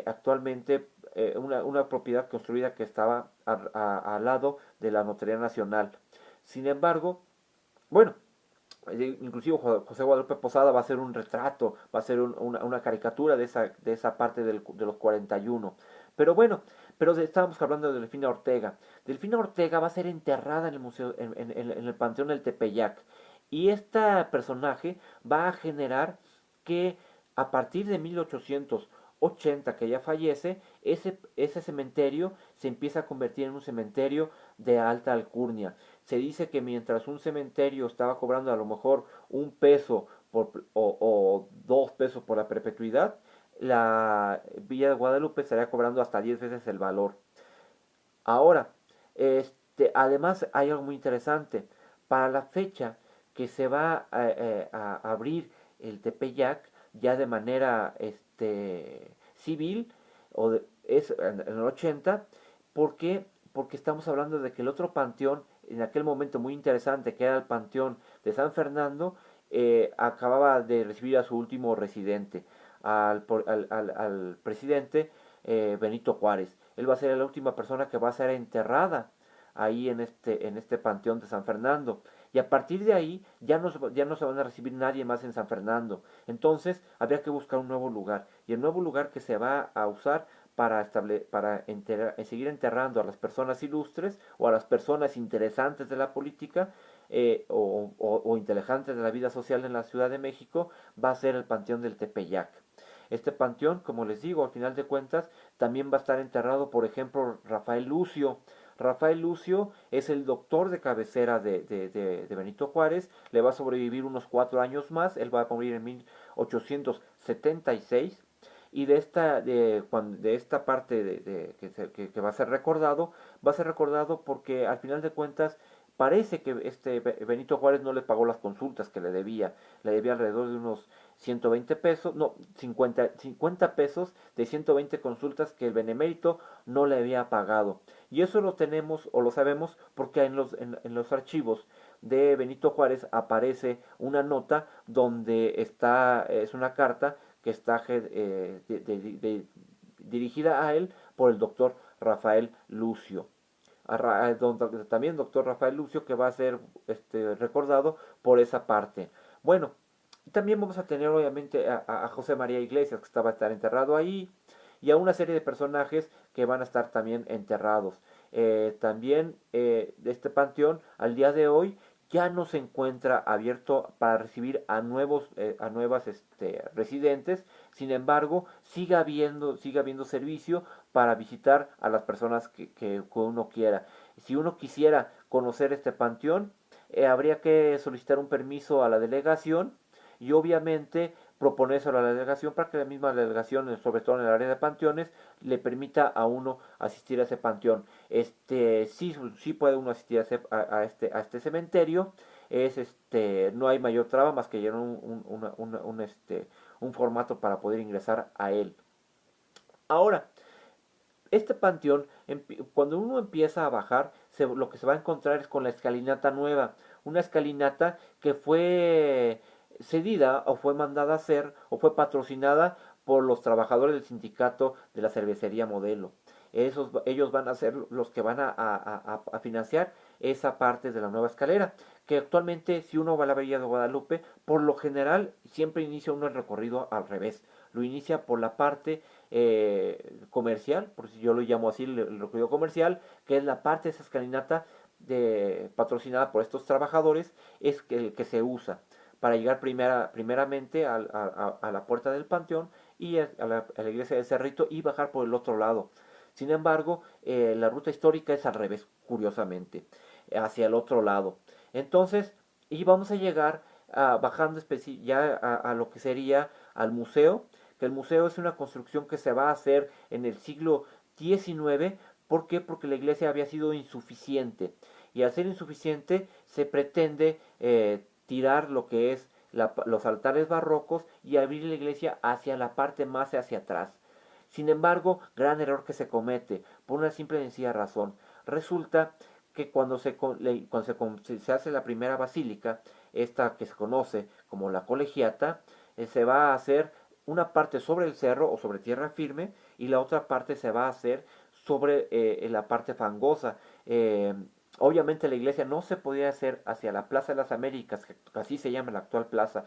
actualmente una propiedad construida que estaba al lado de la Notaría Nacional. Sin embargo, bueno, inclusive José Guadalupe Posada va a hacer un retrato, va a hacer una caricatura de esa parte de los 41. Pero bueno, estábamos hablando de Delfina Ortega. Delfina Ortega va a ser enterrada en el museo, en el Panteón del Tepeyac. Y este personaje va a generar que a partir de 1880, que ella fallece, ese cementerio se empieza a convertir en un cementerio de alta alcurnia. Se dice que mientras un cementerio estaba cobrando a lo mejor o 2 pesos por la perpetuidad, la Villa de Guadalupe estaría cobrando hasta 10 veces el valor. Ahora, además hay algo muy interesante. Para la fecha que se va a abrir el Tepeyac, ya de manera civil, es en el 80. ¿Por qué? Porque estamos hablando de que el otro panteón, en aquel momento muy interesante, que era el panteón de San Fernando, acababa de recibir a su último residente, al presidente Benito Juárez. Él va a ser la última persona que va a ser enterrada ahí en este panteón de San Fernando. Y a partir de ahí ya no se van a recibir nadie más en San Fernando. Entonces habría que buscar un nuevo lugar. Y el nuevo lugar que se va a usar para seguir enterrando a las personas ilustres o a las personas interesantes de la política o interesantes de la vida social en la Ciudad de México, va a ser el Panteón del Tepeyac. Este panteón, como les digo, al final de cuentas, también va a estar enterrado, por ejemplo, Rafael Lucio. Rafael Lucio es el doctor de cabecera de Benito Juárez, le va a sobrevivir unos 4 años más, él va a morir en 1876 y de esta parte que va a ser recordado porque al final de cuentas parece que Benito Juárez no le pagó las consultas que le debía alrededor de unos 120 pesos, no, 50 pesos de 120 consultas que el benemérito no le había pagado. Y eso lo tenemos o lo sabemos porque en los archivos de Benito Juárez aparece una nota donde es una carta que está dirigida a él por el doctor Rafael Lucio. También doctor Rafael Lucio que va a ser recordado por esa parte. Bueno, también vamos a tener obviamente a José María Iglesias que va a estar enterrado ahí y a una serie de personajes que van a estar también enterrados. También de este panteón al día de hoy ya no se encuentra abierto para recibir a nuevas residentes. Sin embargo, sigue habiendo servicio para visitar a las personas que uno quiera. Si uno quisiera conocer este panteón, habría que solicitar un permiso a la delegación y obviamente proponérselo a la delegación para que la misma delegación, sobre todo en el área de panteones, le permita a uno asistir a ese panteón. Sí puede uno asistir a este cementerio. No hay mayor traba más que llenar un formato para poder ingresar a él. Ahora, este panteón, cuando uno empieza a bajar, lo que se va a encontrar es con la escalinata nueva. Una escalinata que fue cedida o fue mandada a hacer o fue patrocinada por los trabajadores del sindicato de la cervecería Modelo. Ellos van a ser los que van a financiar esa parte de la nueva escalera, que actualmente si uno va a la Bahía de Guadalupe, por lo general siempre inicia uno el recorrido al revés. Lo inicia por la parte comercial, por si yo lo llamo así, el recorrido comercial, que es la parte de esa escalinata patrocinada por estos trabajadores, es que se usa para llegar primeramente a la puerta del panteón y a la iglesia del Cerrito y bajar por el otro lado. Sin embargo, la ruta histórica es al revés, curiosamente, hacia el otro lado. Entonces, y vamos a llegar bajando ya a lo que sería al museo, que el museo es una construcción que se va a hacer en el siglo XIX. ¿Por qué? Porque la iglesia había sido insuficiente. Y al ser insuficiente se pretende tirar lo que es los altares barrocos y abrir la iglesia hacia la parte más hacia atrás. Sin embargo, gran error que se comete, por una simple y sencilla razón. Resulta que cuando se hace la primera basílica, esta que se conoce como la colegiata, se va a hacer una parte sobre el cerro o sobre tierra firme y la otra parte se va a hacer sobre la parte fangosa. Obviamente la iglesia no se podía hacer hacia la Plaza de las Américas, que así se llama la actual plaza,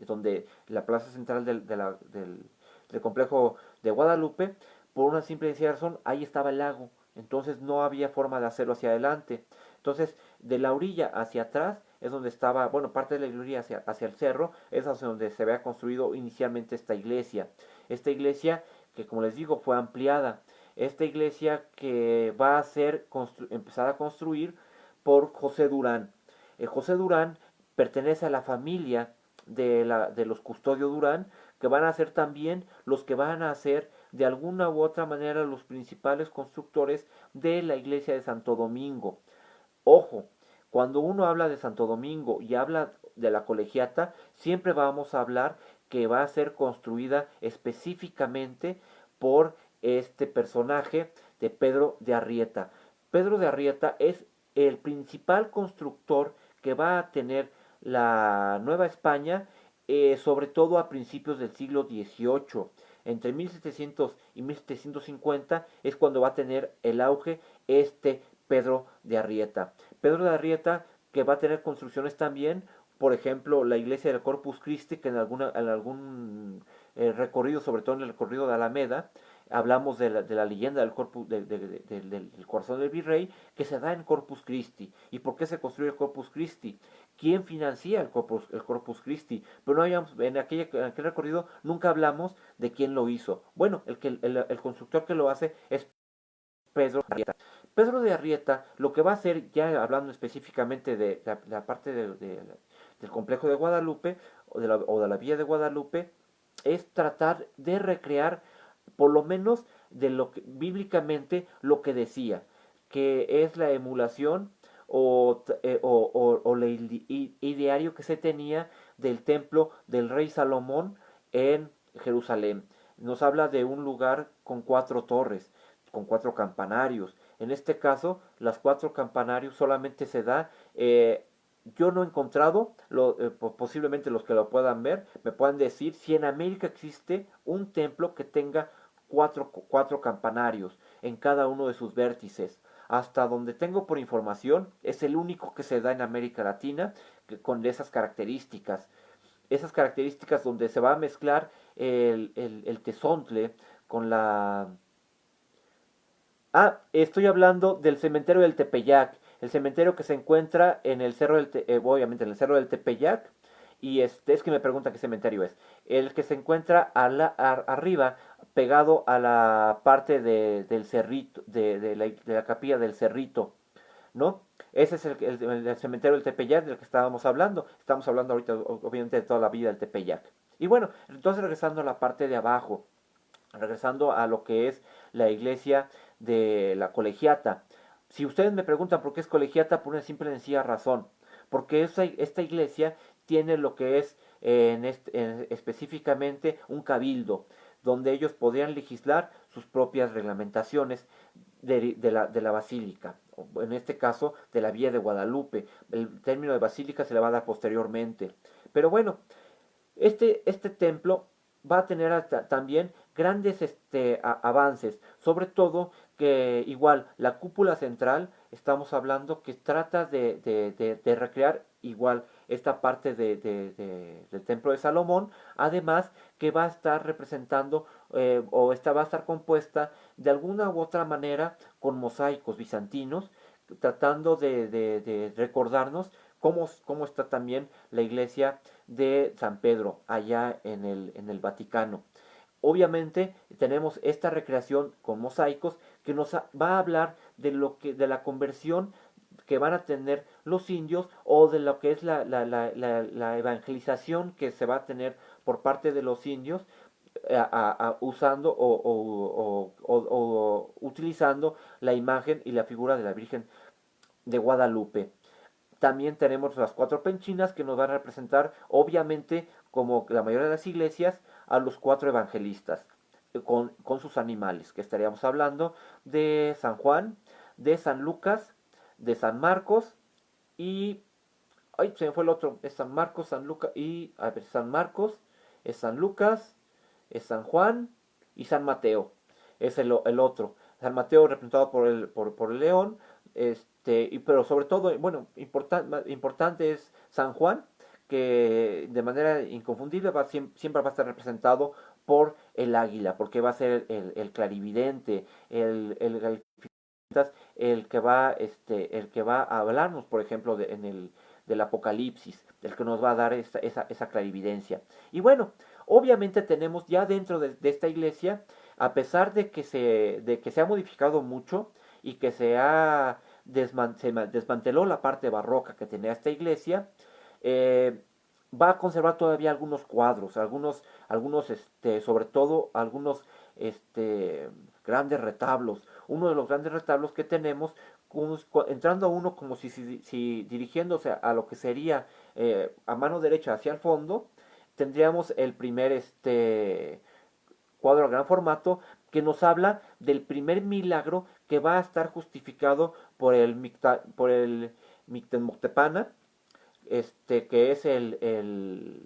donde la plaza central del complejo de Guadalupe, por una simple y sencilla razón, ahí estaba el lago, entonces no había forma de hacerlo hacia adelante. Entonces, de la orilla hacia atrás es donde estaba, bueno, parte de la orilla hacia el cerro, es hacia donde se había construido inicialmente esta iglesia. Esta iglesia que, como les digo, fue ampliada. Esta iglesia que va a ser empezada a construir por José Durán. José Durán pertenece a la familia de los Custodio Durán, que van a ser también los que van a ser de alguna u otra manera los principales constructores de la iglesia de Santo Domingo. Ojo, cuando uno habla de Santo Domingo y habla de la colegiata, siempre vamos a hablar que va a ser construida específicamente por este personaje de Pedro de Arrieta. Pedro de Arrieta es el principal constructor que va a tener la Nueva España, sobre todo a principios del siglo XVIII. Entre 1700 y 1750 es cuando va a tener el auge este Pedro de Arrieta. Pedro de Arrieta que va a tener construcciones también, por ejemplo, la iglesia del Corpus Christi, que en algún recorrido, sobre todo en el recorrido de Alameda, hablamos de la leyenda del, del corazón del virrey, que se da en Corpus Christi. ¿Y por qué se construye el Corpus Christi? ¿Quién financia el Corpus Christi? Pero no habíamos, en aquel recorrido nunca hablamos de quién lo hizo. Bueno, el constructor que lo hace es Pedro de Arrieta. Pedro de Arrieta lo que va a hacer, ya hablando específicamente de la parte del complejo de Guadalupe o de la Villa de Guadalupe, es tratar de recrear por lo menos de lo que bíblicamente lo que decía, que es la emulación o el ideario que se tenía del templo del rey Salomón en Jerusalén. Nos habla de un lugar con 4 torres, con 4 campanarios. En este caso, las 4 campanarios solamente se da, yo no he encontrado, posiblemente los que lo puedan ver, me puedan decir si en América existe un templo que tenga 4 campanarios en cada uno de sus vértices. Hasta donde tengo por información, es el único que se da en América Latina con esas características. Esas características donde se va a mezclar el tezontle con la... Ah, estoy hablando del cementerio del Tepeyac, el cementerio que se encuentra en el cerro obviamente en el cerro del Tepeyac, y es que me pregunta qué cementerio es. El que se encuentra arriba, pegado a la parte del cerrito, de la capilla del cerrito, ¿no? Ese es el cementerio del Tepeyac del que estábamos hablando. Estamos hablando ahorita, obviamente, de toda la vida del Tepeyac. Y bueno, entonces regresando a la parte de abajo, regresando a lo que es la iglesia de la colegiata. Si ustedes me preguntan por qué es colegiata, por una simple y sencilla razón. Porque esta iglesia tiene lo que es específicamente un cabildo, donde ellos podrían legislar sus propias reglamentaciones de la basílica, en este caso de la Villa de Guadalupe. El término de basílica se le va a dar posteriormente. Pero bueno, este templo va a tener también grandes avances, sobre todo que igual la cúpula central, estamos hablando que trata de recrear igual esta parte del templo de Salomón, además que va a estar representando o esta va a estar compuesta de alguna u otra manera con mosaicos bizantinos, tratando de recordarnos cómo está también la iglesia de San Pedro allá en el Vaticano. Obviamente tenemos esta recreación con mosaicos que nos va a hablar de la conversión que van a tener los indios o de lo que es la evangelización que se va a tener por parte de los indios usando o utilizando la imagen y la figura de la Virgen de Guadalupe. También tenemos las 4 penchinas que nos van a representar, obviamente, como la mayoría de las iglesias, a los 4 evangelistas, con sus animales, que estaríamos hablando de San Juan, de San Lucas, de San Marcos y... Ay, se me fue el otro, es San Marcos, San Lucas y... A ver, San Marcos, es San Lucas, es San Juan y San Mateo, es el otro. San Mateo representado por el león, pero sobre todo, bueno, importante es San Juan, que de manera inconfundible siempre va a estar representado por el águila, porque va a ser el clarividente, el que va a hablarnos, por ejemplo, del Apocalipsis, el que nos va a dar esa clarividencia. Y bueno, obviamente tenemos ya dentro de esta iglesia, a pesar de que se ha modificado mucho y que se desmanteló la parte barroca que tenía esta iglesia, va a conservar todavía algunos cuadros, sobre todo algunos grandes retablos. Uno de los grandes retablos que tenemos, entrando a uno como si dirigiéndose a lo que sería a mano derecha hacia el fondo, tendríamos el primer cuadro a gran formato que nos habla del primer milagro que va a estar justificado por el Mictemoctepana, que es el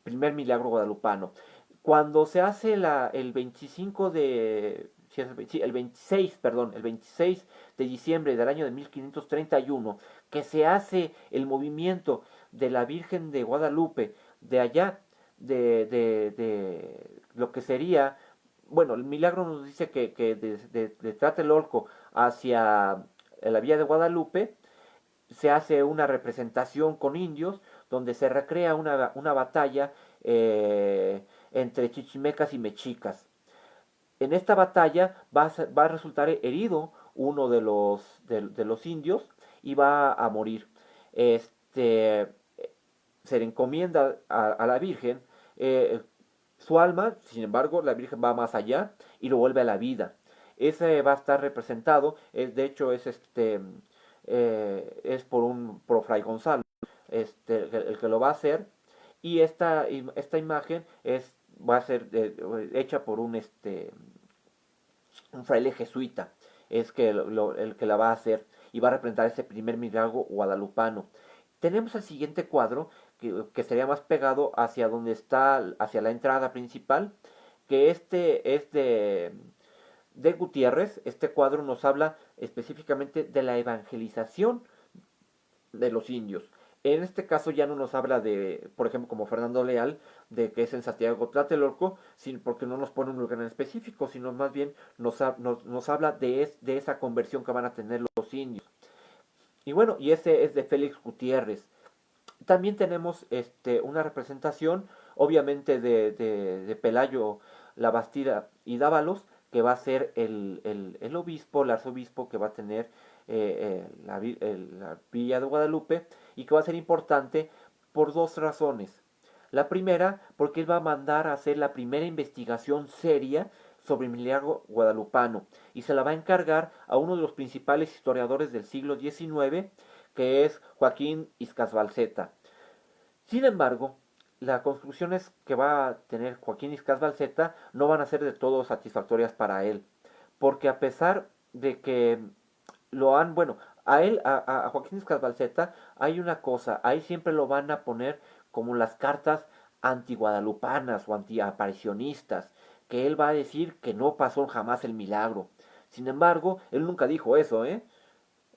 primer milagro guadalupano. Cuando se hace el 25 de... Sí, el 26, perdón, el 26 de diciembre del año de 1531, que se hace el movimiento de la Virgen de Guadalupe de allá, de lo que sería, bueno, el milagro nos dice que de Tlatelolco hacia la Villa de Guadalupe, se hace una representación con indios donde se recrea una batalla entre chichimecas y mexicas. En esta batalla va a resultar herido uno de los indios y va a morir. Este, Se le encomienda a la Virgen su alma, sin embargo, la Virgen va más allá y lo vuelve a la vida. Ese va a estar representado, de hecho es por Fray Gonzalo, el que lo va a hacer, y esta imagen va a ser hecha por un fraile jesuita, es el que la va a hacer y va a representar ese primer milagro guadalupano. Tenemos el siguiente cuadro que sería más pegado hacia donde está, hacia la entrada principal, que es de Gutiérrez. Este cuadro nos habla específicamente de la evangelización de los indios. En este caso ya no nos habla de, por ejemplo, como Fernando Leal, de que es en Santiago Tlatelolco, porque no nos pone un lugar en específico, sino más bien nos habla de esa conversión que van a tener los indios. Y bueno, y ese es de Félix Gutiérrez. También tenemos una representación, obviamente, de Pelayo Labastida y Dávalos, que va a ser el obispo, el arzobispo que va a tener la Villa de Guadalupe, y que va a ser importante por dos razones. La primera, porque él va a mandar a hacer la primera investigación seria sobre el milagro guadalupano, y se la va a encargar a uno de los principales historiadores del siglo XIX, que es Joaquín Iscasbalceta. Sin embargo, las conclusiones que va a tener Joaquín Iscasbalceta no van a ser de todo satisfactorias para él, porque a pesar de que bueno, a Joaquín Iscasbalceta, hay una cosa, ahí siempre lo van a poner como las cartas antiguadalupanas o antiaparicionistas, que él va a decir que no pasó jamás el milagro. Sin embargo, él nunca dijo eso, ¿eh?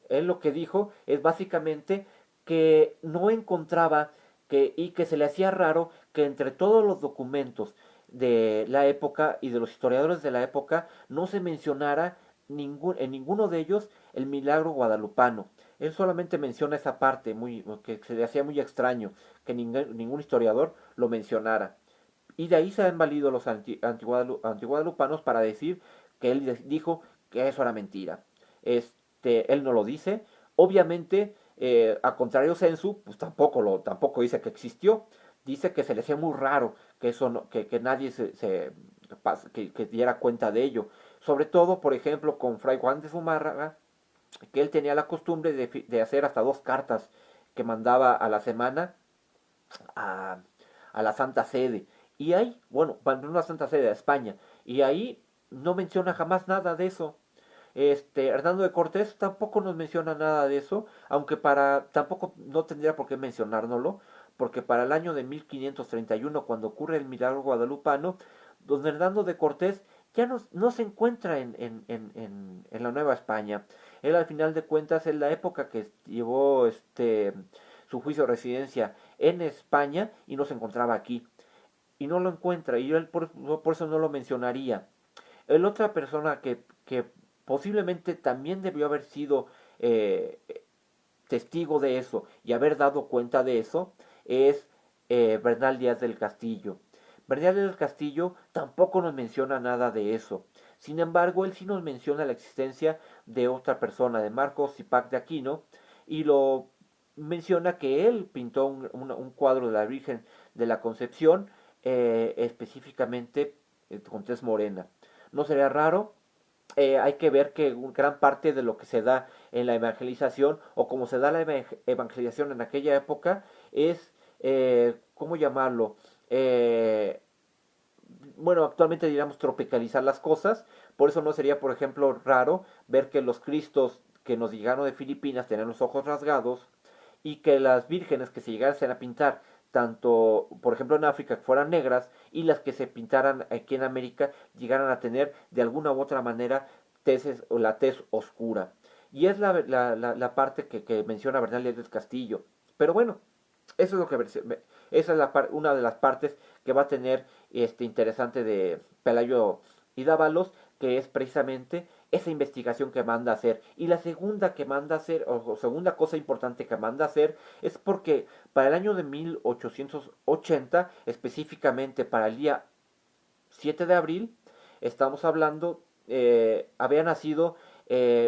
Él lo que dijo es básicamente que no encontraba y que se le hacía raro que entre todos los documentos de la época y de los historiadores de la época no se mencionara en ninguno de ellos el milagro guadalupano. Él solamente menciona esa parte que se le hacía muy extraño que ningún historiador lo mencionara. Y de ahí se han valido los antiguadalupanos para decir que él dijo que eso era mentira. Él no lo dice. Obviamente, a contrario Sensu, pues tampoco dice que existió. Dice que se le hacía muy raro que eso que nadie que diera cuenta de ello. Sobre todo, por ejemplo, con Fray Juan de Zumárraga, que él tenía la costumbre de hacer hasta 2 cartas que mandaba a la semana a, a la Santa Sede. Y ahí, bueno, mandó una Santa Sede a España. Y ahí no menciona jamás nada de eso. Hernando de Cortés tampoco nos menciona nada de eso, aunque tampoco no tendría por qué mencionárnoslo, porque para el año de 1531, cuando ocurre el milagro guadalupano, don Hernando de Cortés ya no se encuentra en la Nueva España. Él al final de cuentas, en la época que llevó su juicio de residencia en España y no se encontraba aquí. Y no lo encuentra, y él por eso no lo mencionaría. El otra persona que posiblemente también debió haber sido eh, testigo de eso y haber dado cuenta de eso es Bernal Díaz del Castillo. Bernal Díaz del Castillo tampoco nos menciona nada de eso. Sin embargo, él sí nos menciona la existencia de otra persona, de Marcos Zipac de Aquino, y lo menciona que él pintó un cuadro de la Virgen de la Concepción, específicamente con tez morena. No sería raro. Hay que ver que gran parte de lo que se da en la evangelización o como se da la evangelización en aquella época es, ¿cómo llamarlo? Eh, bueno, actualmente diríamos tropicalizar las cosas, por eso no sería, por ejemplo, raro ver que los cristos que nos llegaron de Filipinas tenían los ojos rasgados y que las vírgenes que se llegasen a pintar, tanto, por ejemplo, en África, que fueran negras, y las que se pintaran aquí en América, llegaran a tener de alguna u otra manera teces, o la tez oscura. Y es la parte que menciona Bernal del Castillo. Pero bueno, eso es lo que esa es una de las partes que va a tener interesante de Pelayo y Dávalos, que es precisamente esa investigación que manda a hacer. Y la segunda que manda a hacer, o segunda cosa importante que manda a hacer, es porque para el año de 1880, específicamente para el día 7 de abril, estamos hablando, había nacido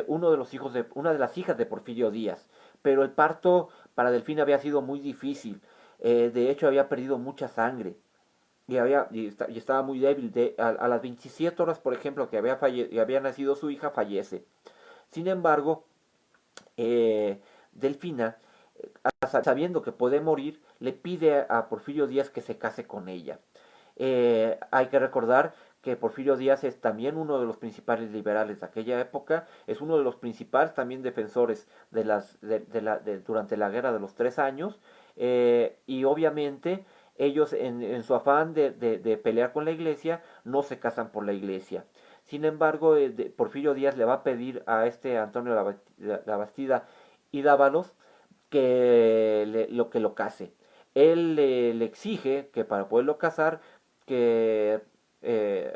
uno de los hijos de, una de las hijas de Porfirio Díaz, pero el parto para Delfina había sido muy difícil. De hecho, había perdido mucha sangre y estaba muy débil. A las 27 horas, por ejemplo, que había nacido su hija, fallece. Sin embargo, Delfina, sabiendo que puede morir, le pide a Porfirio Díaz que se case con ella. Hay que recordar que Porfirio Díaz es también uno de los principales liberales de aquella época, es uno de los principales también defensores durante la guerra de los 3 años, y obviamente ellos en su afán de pelear con la iglesia no se casan por la iglesia. Sin embargo, Porfirio Díaz le va a pedir a este Antonio Labastida y Dávalos que lo case. Él le exige que para poderlo casar, que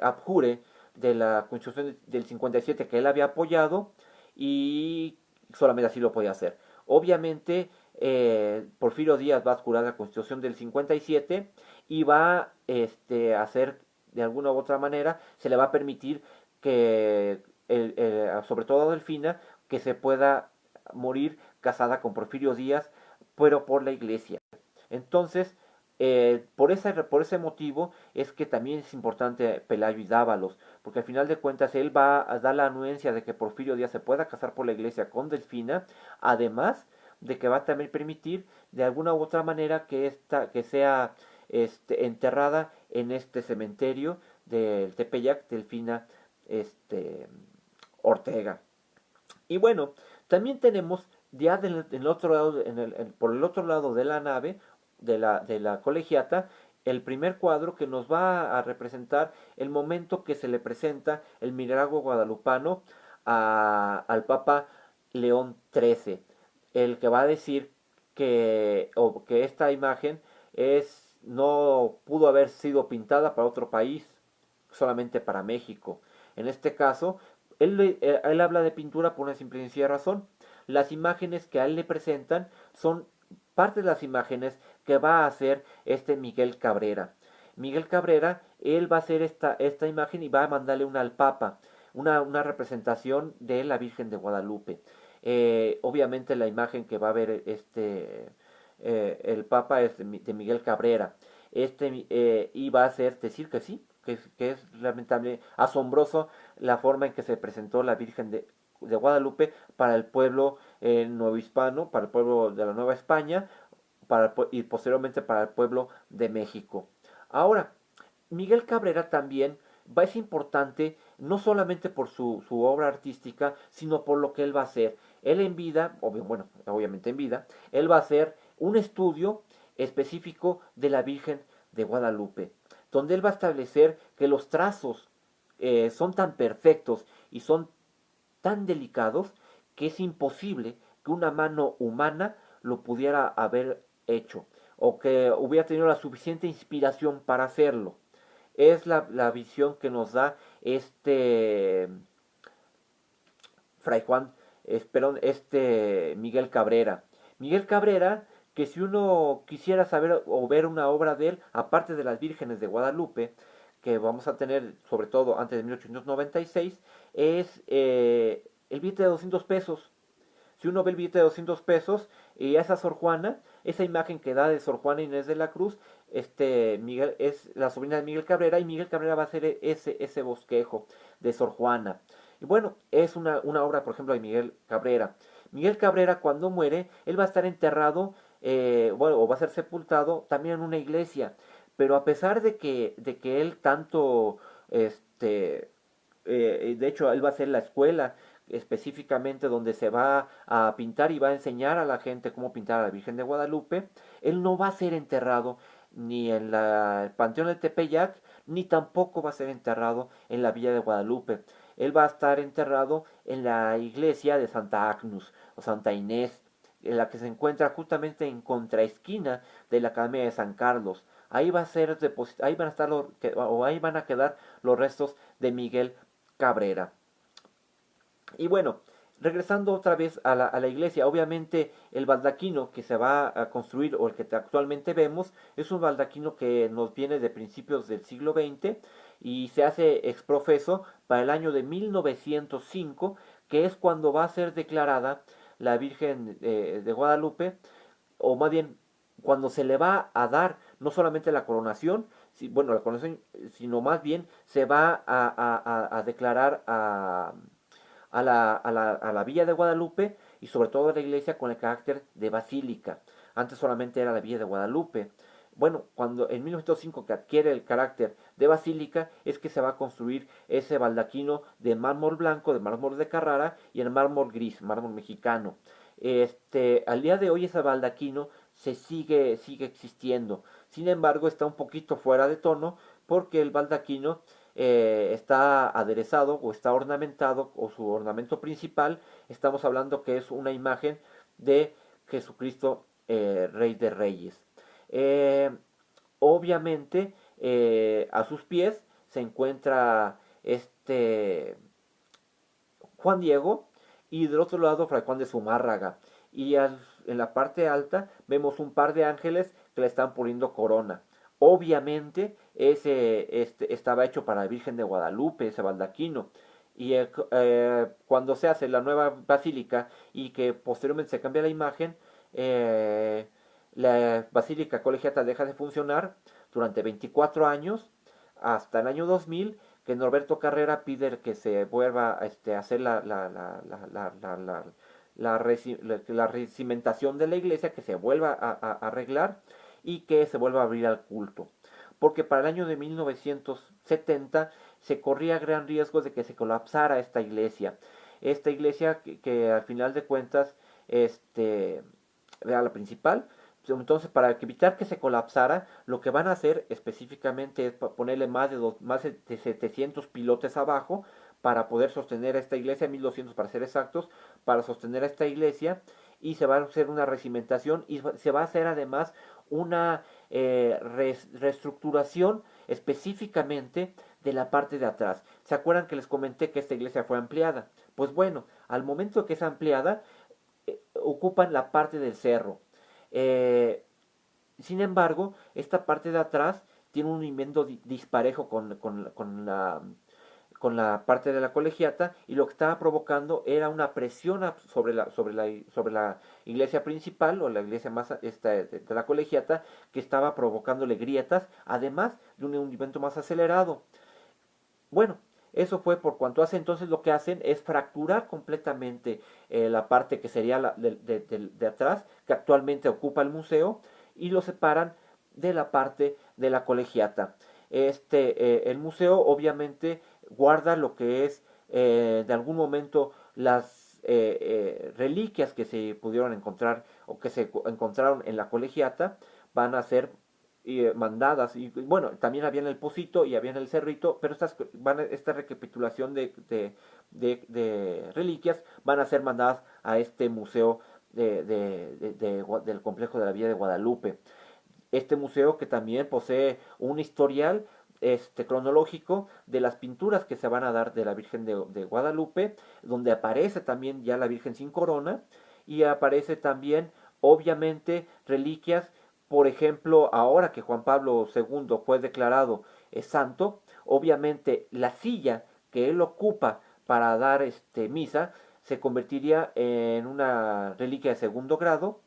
abjure de la Constitución del 57 que él había apoyado, y solamente así lo podía hacer. Obviamente, Porfirio Díaz va a jurar la Constitución del 57 y va a hacer, de alguna u otra manera, se le va a permitir que, sobre todo a Delfina, que se pueda morir casada con Porfirio Díaz, pero por la iglesia. Entonces, por ese motivo es que también es importante Pelayo y Dávalos, porque al final de cuentas él va a dar la anuencia de que Porfirio Díaz se pueda casar por la iglesia con Delfina, además de que va a también permitir de alguna u otra manera que sea enterrada en este cementerio del Tepeyac, Delfina Ortega. Y bueno, también tenemos ya del otro lado, por el otro lado de la nave, de la colegiata, el primer cuadro que nos va a representar el momento que se le presenta el milagro guadalupano al Papa León XIII, el que va a decir que esta imagen no pudo haber sido pintada para otro país, solamente para México. En este caso, él habla de pintura por una simple y sencilla razón. Las imágenes que a él le presentan son parte de las imágenes que va a hacer Miguel Cabrera. Miguel Cabrera, él va a hacer esta imagen y va a mandarle una al Papa, una representación de la Virgen de Guadalupe. Obviamente la imagen que va a ver el Papa es de Miguel Cabrera. Y va a hacer decir que sí, que es lamentable, asombroso la forma en que se presentó la Virgen de Guadalupe para el pueblo nuevohispano, para el pueblo de la Nueva España, y posteriormente para el pueblo de México. Ahora, Miguel Cabrera también es importante no solamente por su obra artística, sino por lo que él va a hacer. Él en vida, bueno, obviamente en vida, él va a hacer un estudio específico de la Virgen de Guadalupe, donde él va a establecer que los trazos son tan perfectos y son tan delicados que es imposible que una mano humana lo pudiera haber hecho o que hubiera tenido la suficiente inspiración para hacerlo. Es la visión que nos da Fray Juan, perdón, Miguel Cabrera. Miguel Cabrera, que si uno quisiera saber o ver una obra de él, aparte de las Vírgenes de Guadalupe, que vamos a tener sobre todo antes de 1896, es el billete de 200 pesos. Si uno ve el billete de 200 pesos y a esa Sor Juana, esa imagen que da de Sor Juana Inés de la Cruz, Miguel es la sobrina de Miguel Cabrera, y Miguel Cabrera va a hacer ese bosquejo de Sor Juana. Y bueno, es una obra, por ejemplo, de Miguel Cabrera. Miguel Cabrera, cuando muere, él va a estar enterrado, bueno, o va a ser sepultado también en una iglesia, pero a pesar de que él tanto, este, de hecho, él va a hacer la escuela específicamente donde se va a pintar y va a enseñar a la gente cómo pintar a la Virgen de Guadalupe. Él no va a ser enterrado ni en el Panteón de Tepeyac, ni tampoco va a ser enterrado en la Villa de Guadalupe. Él va a estar enterrado en la iglesia de Santa Agnus o Santa Inés, en la que se encuentra justamente en contraesquina de la Academia de San Carlos. Ahí va a ser ahí van a estar o ahí van a quedar los restos de Miguel Cabrera. Y bueno, regresando otra vez a la iglesia, obviamente el baldaquino que se va a construir o el que actualmente vemos es un baldaquino que nos viene de principios del siglo XX y se hace exprofeso para el año de 1905, que es cuando va a ser declarada la Virgen de Guadalupe, o más bien cuando se le va a dar no solamente la coronación, bueno, la coronación, sino más bien se va a declarar a la Villa de Guadalupe y sobre todo a la iglesia con el carácter de basílica. Antes solamente era la Villa de Guadalupe. Bueno, cuando en 1905 que adquiere el carácter de basílica es que se va a construir ese baldaquino de mármol blanco, de mármol de Carrara y en mármol gris, mármol mexicano. Al día de hoy ese baldaquino sigue existiendo. Sin embargo, está un poquito fuera de tono porque el baldaquino está aderezado o está ornamentado, o su ornamento principal, estamos hablando que es una imagen de Jesucristo, Rey de Reyes. Eh, Obviamente, a sus pies se encuentra Juan Diego y del otro lado Fray Juan de Zumárraga. Y en la parte alta vemos un par de ángeles que le están poniendo corona. Obviamente estaba hecho para la Virgen de Guadalupe, ese baldaquino. Y cuando se hace la nueva basílica y que posteriormente se cambia la imagen, la basílica colegiata deja de funcionar durante 24 años hasta el año 2000, que Norberto Carrera pide que se vuelva a hacer la recimentación de la iglesia, que se vuelva a arreglar y que se vuelva a abrir al culto. Porque para el año de 1970 se corría gran riesgo de que se colapsara esta iglesia. Esta iglesia que al final de cuentas era la principal. Entonces, para evitar que se colapsara, lo que van a hacer específicamente es ponerle más de 700 pilotes abajo para poder sostener a esta iglesia, 1200 para ser exactos, para sostener a esta iglesia, y se va a hacer una recimentación y se va a hacer además una reestructuración específicamente de la parte de atrás. ¿Se acuerdan que les comenté que esta iglesia fue ampliada? Pues bueno, al momento que es ampliada, ocupan la parte del cerro. Eh, Sin embargo, esta parte de atrás tiene un invento disparejo con la parte de la colegiata y lo que estaba provocando era una presión sobre la iglesia principal o la iglesia más de la colegiata, que estaba provocándole grietas, además de un hundimiento más acelerado. Bueno, eso fue por cuanto hace. Entonces lo que hacen es fracturar completamente la parte que sería de atrás, que actualmente ocupa el museo, y lo separan de la parte de la colegiata. El museo obviamente guarda lo que es de algún momento las reliquias que se pudieron encontrar o que se encontraron en la colegiata, van a ser mandadas, y bueno, también había en el Pocito y había en el Cerrito, pero esta recapitulación de reliquias van a ser mandadas a este museo del complejo de la Villa de Guadalupe. Este museo que también posee un historial cronológico de las pinturas que se van a dar de la Virgen de Guadalupe, donde aparece también ya la Virgen sin corona, y aparece también obviamente reliquias. Por ejemplo, ahora que Juan Pablo II fue declarado santo, obviamente la silla que él ocupa para dar misa se convertiría en una reliquia de segundo grado,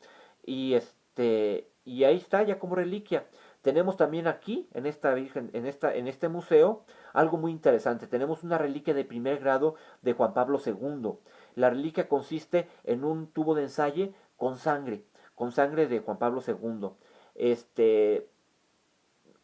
y ahí está ya como reliquia. Tenemos también aquí en esta Virgen, en este museo, algo muy interesante. Tenemos una reliquia de primer grado de Juan Pablo II. La reliquia consiste en un tubo de ensayo con sangre de Juan Pablo II. Este,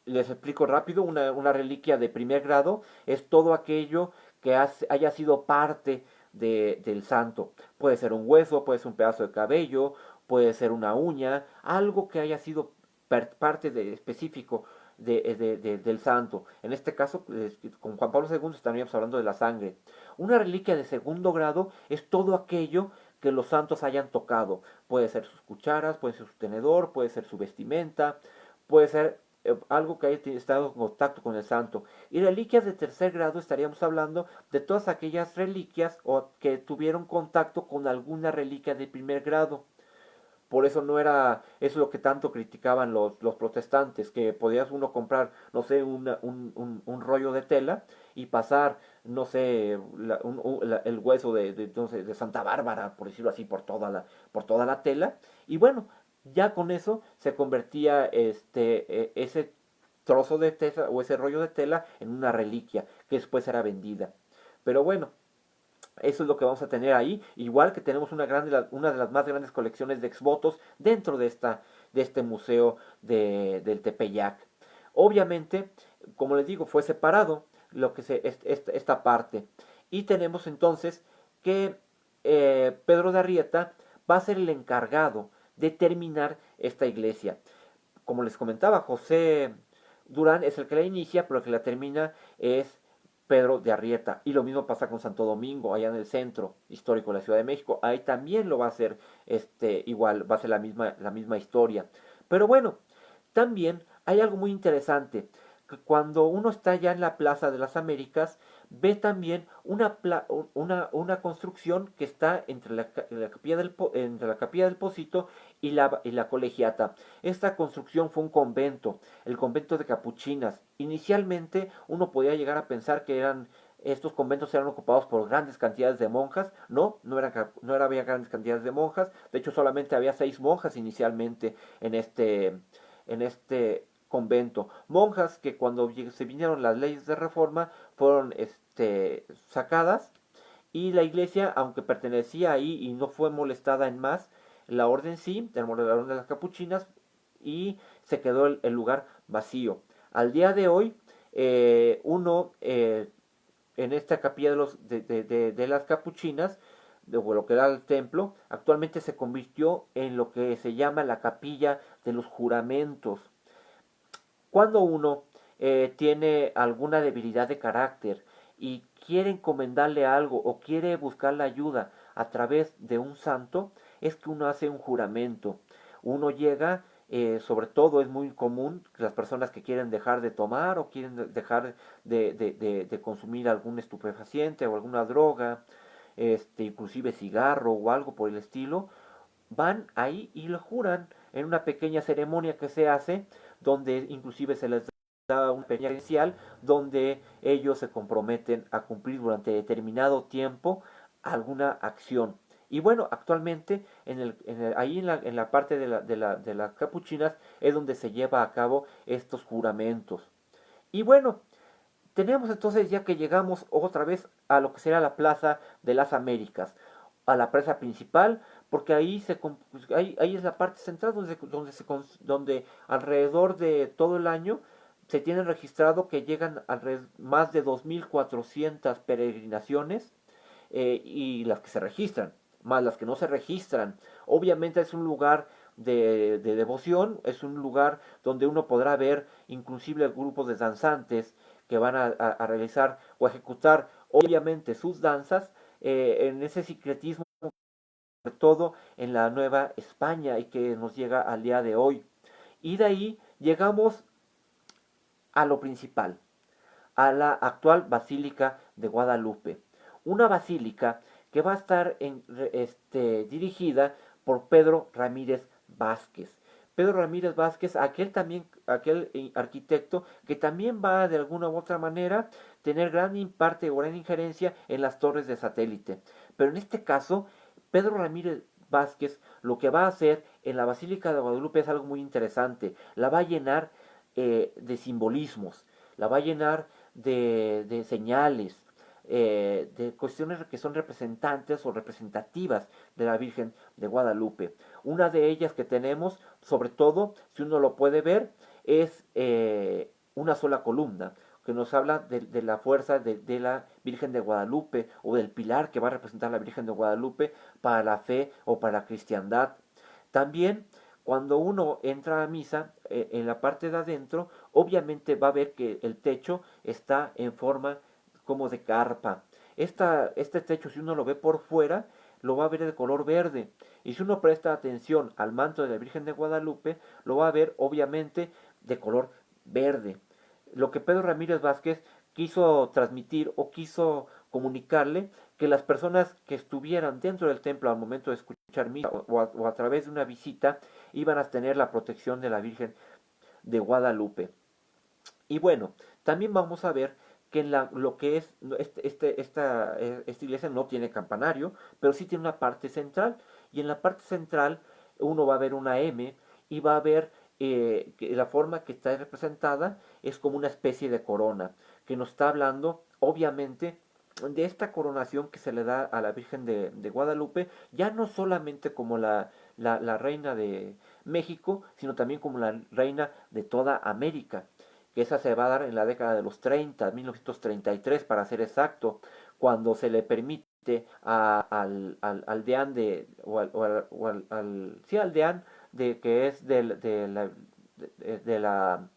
les explico rápido, una reliquia de primer grado es todo aquello que haya sido parte del santo. Puede ser un hueso, puede ser un pedazo de cabello, puede ser una uña, algo que haya sido parte específico del santo. En este caso, con Juan Pablo II estaríamos hablando de la sangre. Una reliquia de segundo grado es todo aquello que los santos hayan tocado. Puede ser sus cucharas, puede ser su tenedor, puede ser su vestimenta, puede ser algo que haya estado en contacto con el santo. Y reliquias de tercer grado estaríamos hablando de todas aquellas reliquias o que tuvieron contacto con alguna reliquia de primer grado. Por eso no era, eso es lo que tanto criticaban los protestantes, que podías uno comprar, no sé, un rollo de tela y pasar, no sé, el hueso no sé, de Santa Bárbara, por decirlo así, por toda la tela. Y bueno, ya con eso se convertía ese trozo de tela o ese rollo de tela en una reliquia que después era vendida. Pero bueno, eso es lo que vamos a tener ahí, igual que tenemos una de las más grandes colecciones de exvotos dentro de este museo del Tepeyac. Obviamente, como les digo, fue separado esta parte. Y tenemos entonces que Pedro de Arrieta va a ser el encargado de terminar esta iglesia. Como les comentaba, José Durán es el que la inicia, pero el que la termina es Pedro de Arrieta. Y lo mismo pasa con Santo Domingo, allá en el centro histórico de la Ciudad de México. Ahí también lo va a hacer igual, va a ser la misma historia. Pero bueno, también hay algo muy interesante, que cuando uno está ya en la Plaza de las Américas, ve también una construcción que está entre la capilla del Pocito y la Colegiata. Esta construcción fue un convento, el convento de Capuchinas. Inicialmente uno podía llegar a pensar que estos conventos eran ocupados por grandes cantidades de monjas. No había grandes cantidades de monjas. De hecho, solamente había 6 monjas inicialmente en este convento. Monjas que cuando se vinieron las leyes de reforma fueron sacadas, y la iglesia, aunque pertenecía ahí y no fue molestada en más, la orden sí, la orden de las capuchinas, y se quedó el lugar vacío. Al día de hoy, en esta capilla de las capuchinas, de lo que era el templo, actualmente se convirtió en lo que se llama la capilla de los juramentos. Cuando uno tiene alguna debilidad de carácter y quiere encomendarle algo o quiere buscar la ayuda a través de un santo, es que uno hace un juramento. Uno llega, sobre todo es muy común que las personas que quieren dejar de tomar o quieren dejar de consumir algún estupefaciente o alguna droga, inclusive cigarro o algo por el estilo, van ahí y lo juran en una pequeña ceremonia que se hace, donde inclusive se les da un pequeño inicial, donde ellos se comprometen a cumplir durante determinado tiempo alguna acción. Y bueno, actualmente ahí en la parte de las capuchinas es donde se lleva a cabo estos juramentos. Y bueno, tenemos entonces ya que llegamos otra vez a lo que será la Plaza de las Américas, a la plaza principal, porque ahí es la parte central donde alrededor de todo el año se tiene registrado que llegan más de 2.400 peregrinaciones, y las que se registran, más las que no se registran. Obviamente es un lugar de devoción, es un lugar donde uno podrá ver inclusive grupos de danzantes que van a realizar o ejecutar obviamente sus danzas en ese secretismo, sobre todo en la Nueva España, y que nos llega al día de hoy. Y de ahí llegamos a lo principal, a la actual Basílica de Guadalupe. Una basílica que va a estar dirigida por Pedro Ramírez Vázquez. Pedro Ramírez Vázquez, aquel arquitecto que también va de alguna u otra manera tener gran parte o gran injerencia en las torres de satélite. Pero en este caso, Pedro Ramírez Vázquez lo que va a hacer en la Basílica de Guadalupe es algo muy interesante. La va a llenar de simbolismos, la va a llenar de señales, de cuestiones que son representantes o representativas de la Virgen de Guadalupe. Una de ellas que tenemos, sobre todo, si uno lo puede ver, es una sola columna, que nos habla de la fuerza de la Virgen de Guadalupe o del pilar que va a representar la Virgen de Guadalupe para la fe o para la cristiandad. También cuando uno entra a misa, en la parte de adentro, obviamente va a ver que el techo está en forma como de carpa. Este techo, si uno lo ve por fuera, lo va a ver de color verde. Y si uno presta atención al manto de la Virgen de Guadalupe, lo va a ver obviamente de color verde. Lo que Pedro Ramírez Vázquez quiso transmitir o quiso comunicarle que las personas que estuvieran dentro del templo al momento de escuchar misa o a través de una visita iban a tener la protección de la Virgen de Guadalupe. Y bueno, también vamos a ver que en lo que es esta iglesia no tiene campanario, pero sí tiene una parte central. Y en la parte central uno va a ver una M y va a ver que la forma que está representada es como una especie de corona, que nos está hablando, obviamente, de esta coronación que se le da a la Virgen de Guadalupe, ya no solamente como la reina de México, sino también como la reina de toda América, que esa se va a dar en la década de los 30, 1933 para ser exacto, cuando se le permite al deán de, sí, al deán de que es de la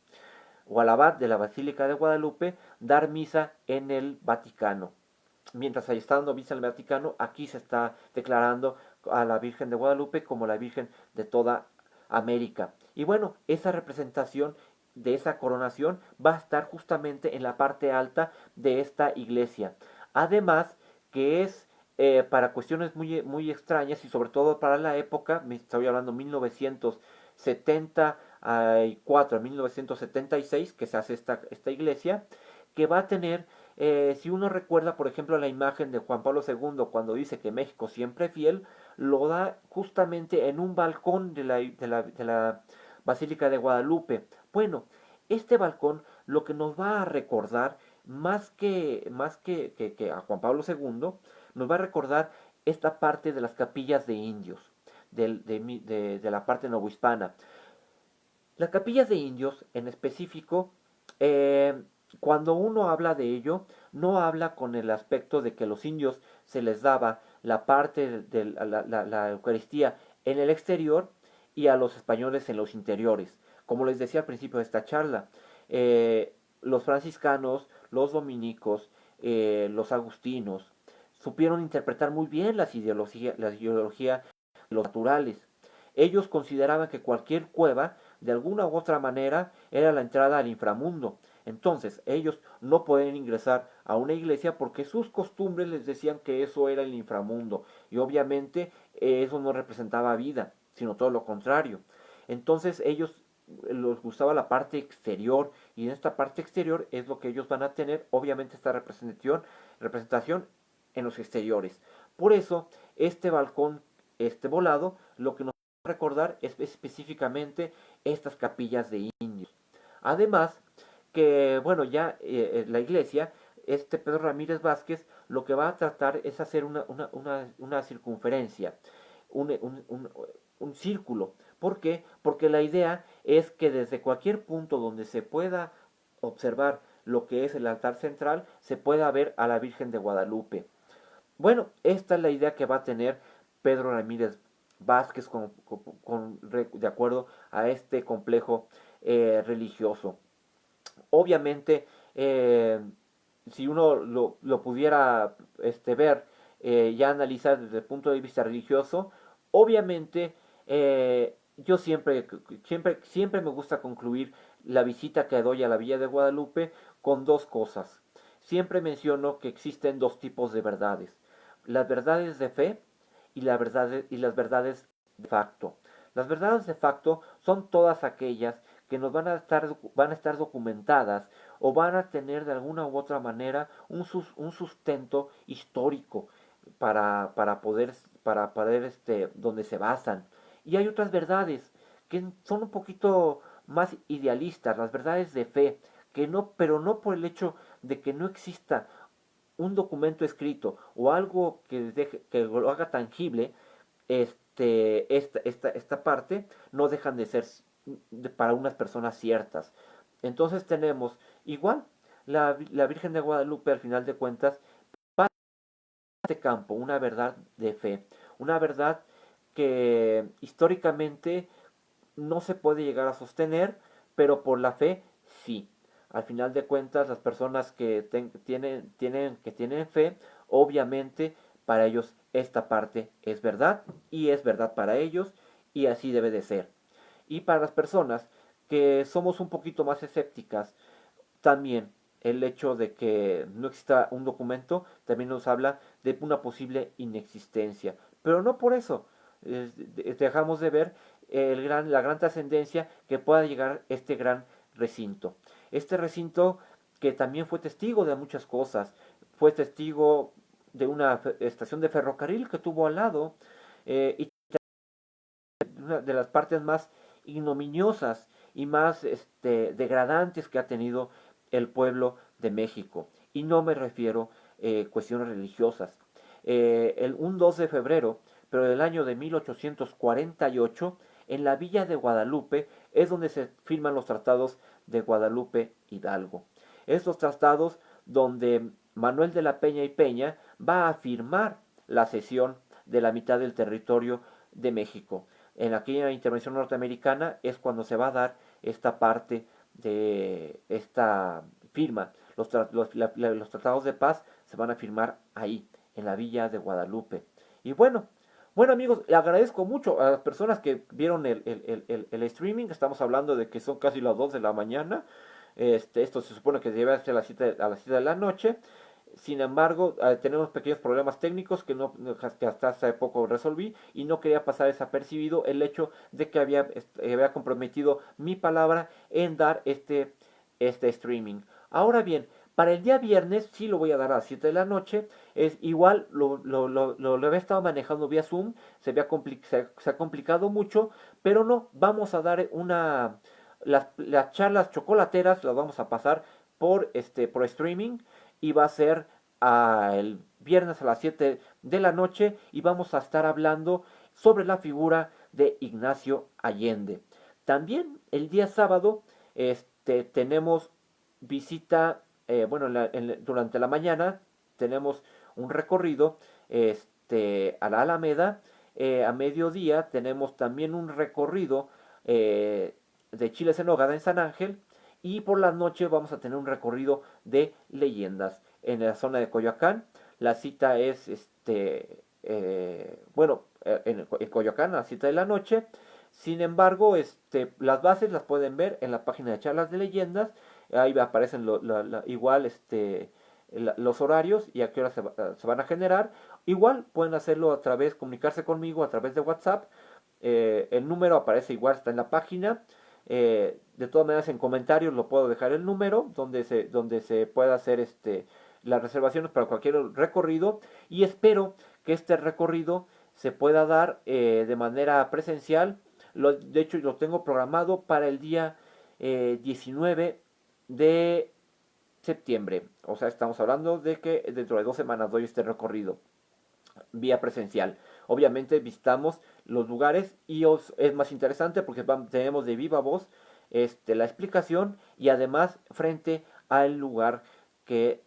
o al abad de la Basílica de Guadalupe dar misa en el Vaticano. Mientras ahí está dando misa en el Vaticano, aquí se está declarando a la Virgen de Guadalupe como la Virgen de toda América. Y bueno, esa representación de esa coronación va a estar justamente en la parte alta de esta iglesia. Además, que es para cuestiones muy, muy extrañas y sobre todo para la época, me estoy hablando 1974 a 1976, que se hace esta iglesia, que va a tener, si uno recuerda, por ejemplo, la imagen de Juan Pablo II cuando dice que México siempre fiel, lo da justamente en un balcón de la Basílica de Guadalupe. Bueno, este balcón lo que nos va a recordar, más que a Juan Pablo II, nos va a recordar esta parte de las capillas de indios, de la parte novohispana. Las capillas de indios, en específico, eh, cuando uno habla de ello, no habla con el aspecto de que los indios se les daba la parte de la Eucaristía en el exterior y a los españoles en los interiores. Como les decía al principio de esta charla, los franciscanos, los dominicos, los agustinos, supieron interpretar muy bien la ideología de los naturales. Ellos consideraban que cualquier cueva, de alguna u otra manera, era la entrada al inframundo. Entonces, ellos no pueden ingresar a una iglesia porque sus costumbres les decían que eso era el inframundo. Y obviamente eso no representaba vida, sino todo lo contrario. Entonces, ellos les gustaba la parte exterior y en esta parte exterior es lo que ellos van a tener, obviamente esta representación en los exteriores. Por eso, este balcón, este volado, lo que nos recordar es específicamente estas capillas de indios. Además, que bueno, ya la iglesia, este Pedro Ramírez Vázquez, lo que va a tratar es hacer una circunferencia, un, un, un, un círculo. ¿Por qué? Porque la idea es que desde cualquier punto donde se pueda observar lo que es el altar central, se pueda ver a la Virgen de Guadalupe. Bueno, esta es la idea que va a tener Pedro Ramírez Vázquez de acuerdo a este complejo religioso. Obviamente, si uno lo pudiera ver, ya analizar desde el punto de vista religioso, obviamente yo siempre me gusta concluir la visita que doy a la Villa de Guadalupe con dos cosas. Siempre menciono que existen dos tipos de verdades: las verdades de fe y las verdades de facto. Las verdades de facto son todas aquellas que nos van a estar documentadas o van a tener de alguna u otra manera un sustento histórico para poder donde se basan. Y hay otras verdades que son un poquito más idealistas, las verdades de fe, que no, pero no por el hecho de que no exista un documento escrito o algo que lo haga tangible, esta parte no dejan de ser para unas personas ciertas. Entonces tenemos igual la Virgen de Guadalupe al final de cuentas este campo, una verdad de fe, una verdad que históricamente no se puede llegar a sostener, pero por la fe sí. Al final de cuentas, las personas que tienen fe, obviamente para ellos esta parte es verdad y es verdad para ellos y así debe de ser. Y para las personas que somos un poquito más escépticas, también el hecho de que no exista un documento también nos habla de una posible inexistencia. Pero no por eso dejamos de ver la gran trascendencia que pueda llegar este gran recinto. Este recinto que también fue testigo de muchas cosas, fue testigo de una estación de ferrocarril que tuvo al lado y una de las partes más ignominiosas y más degradantes que ha tenido el pueblo de México. Y no me refiero cuestiones religiosas. Un 2 de febrero, pero del año de 1848, en la villa de Guadalupe es donde se firman los tratados de Guadalupe Hidalgo. Estos tratados donde Manuel de la Peña y Peña va a firmar la cesión de la mitad del territorio de México. En aquella intervención norteamericana es cuando se va a dar esta parte de esta firma. Los tratados de paz se van a firmar ahí, en la villa de Guadalupe. Y bueno amigos, le agradezco mucho a las personas que vieron el streaming. Estamos hablando de que son casi las 2 de la mañana. Esto se supone que debe ser a las 7 de la noche. Sin embargo, tenemos pequeños problemas técnicos que hasta hace poco resolví y no quería pasar desapercibido el hecho de que había comprometido mi palabra en dar este streaming. Ahora bien, para el día viernes sí lo voy a dar a las 7 de la noche. Es igual, lo había estado manejando vía Zoom, se ha complicado mucho, pero no, vamos a dar las charlas chocolateras las vamos a pasar por streaming y va a ser el viernes a las 7 de la noche y vamos a estar hablando sobre la figura de Ignacio Allende. También el día sábado tenemos visita, durante la mañana tenemos un recorrido a la Alameda. A mediodía tenemos también un recorrido de Chiles en Nogada en San Ángel. Y por la noche vamos a tener un recorrido de leyendas en la zona de Coyoacán. La cita es, en Coyoacán a las 7 de la noche. Sin embargo, las bases las pueden ver en la página de charlas de leyendas. Ahí aparecen igual los horarios y a qué hora se van a generar. Igual pueden hacerlo comunicarse conmigo a través de WhatsApp. El número aparece igual, está en la página. De todas maneras, en comentarios lo puedo dejar el número donde se pueda hacer las reservaciones para cualquier recorrido. Y espero que este recorrido se pueda dar de manera presencial. De hecho, lo tengo programado para el día 19 de septiembre. O sea, estamos hablando de que dentro de 2 semanas doy este recorrido vía presencial. Obviamente visitamos los lugares y es más interesante porque tenemos de viva voz la explicación y además frente al lugar que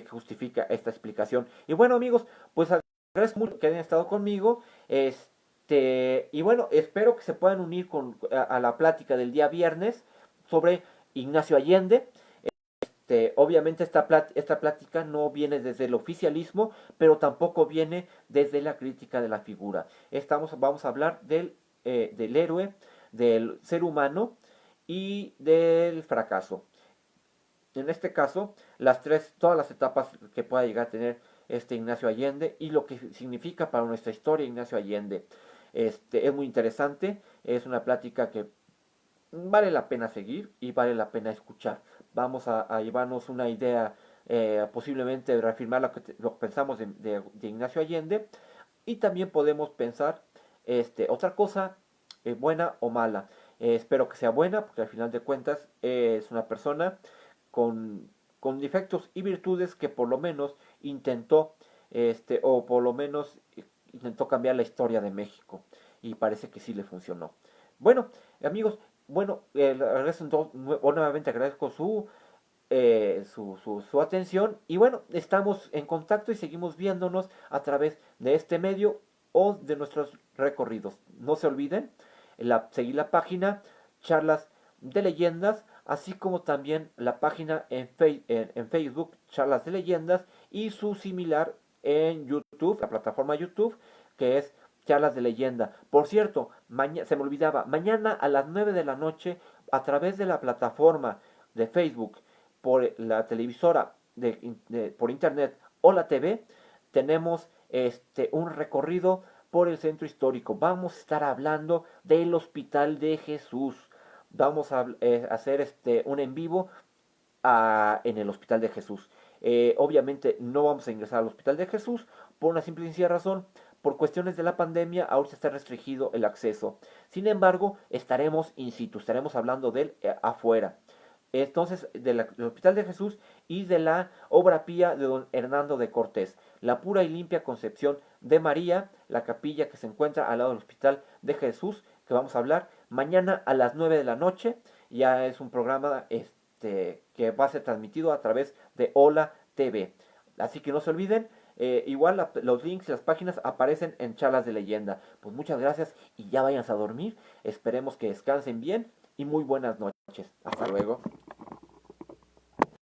justifica esta explicación. Y bueno amigos, pues agradezco mucho que hayan estado conmigo. Y bueno, espero que se puedan unir a la plática del día viernes sobre Ignacio Allende. Obviamente esta plática no viene desde el oficialismo, pero tampoco viene desde la crítica de la figura. Vamos a hablar del héroe, del ser humano y del fracaso. En este caso, todas las etapas que pueda llegar a tener Ignacio Allende y lo que significa para nuestra historia Ignacio Allende. Es muy interesante, es una plática que vale la pena seguir y vale la pena escuchar. Vamos a llevarnos una idea, posiblemente reafirmar lo que pensamos de Ignacio Allende y también podemos pensar otra cosa, buena o mala. Espero que sea buena porque al final de cuentas es una persona con, con defectos y virtudes que por lo menos intentó, o por lo menos intentó cambiar la historia de México y parece que sí le funcionó. Bueno, amigos, bueno, nuevamente agradezco su atención y bueno, estamos en contacto y seguimos viéndonos a través de este medio o de nuestros recorridos. No se olviden seguir la página Charlas de Leyendas, así como también la página en Facebook Charlas de Leyendas y su similar en YouTube, la plataforma YouTube, que es Charlas de Leyenda. Por cierto, se me olvidaba, mañana a las 9 de la noche, a través de la plataforma de Facebook, por la televisora, por internet o la TV, tenemos un recorrido por el centro histórico. Vamos a estar hablando del Hospital de Jesús. Vamos a hacer un en vivo en el Hospital de Jesús. Obviamente no vamos a ingresar al Hospital de Jesús por una simple y sencilla razón. Por cuestiones de la pandemia, ahora está restringido el acceso. Sin embargo, estaremos in situ, estaremos hablando de él afuera. Entonces, del Hospital de Jesús y de la obra pía de don Hernando de Cortés. La pura y limpia concepción de María, la capilla que se encuentra al lado del Hospital de Jesús, que vamos a hablar mañana a las 9 de la noche. Ya es un programa que va a ser transmitido a través de Hola TV. Así que no se olviden, igual los links y las páginas aparecen en Charlas de Leyenda. Pues muchas gracias y ya váyanse a dormir. Esperemos que descansen bien y muy buenas noches. Hasta luego.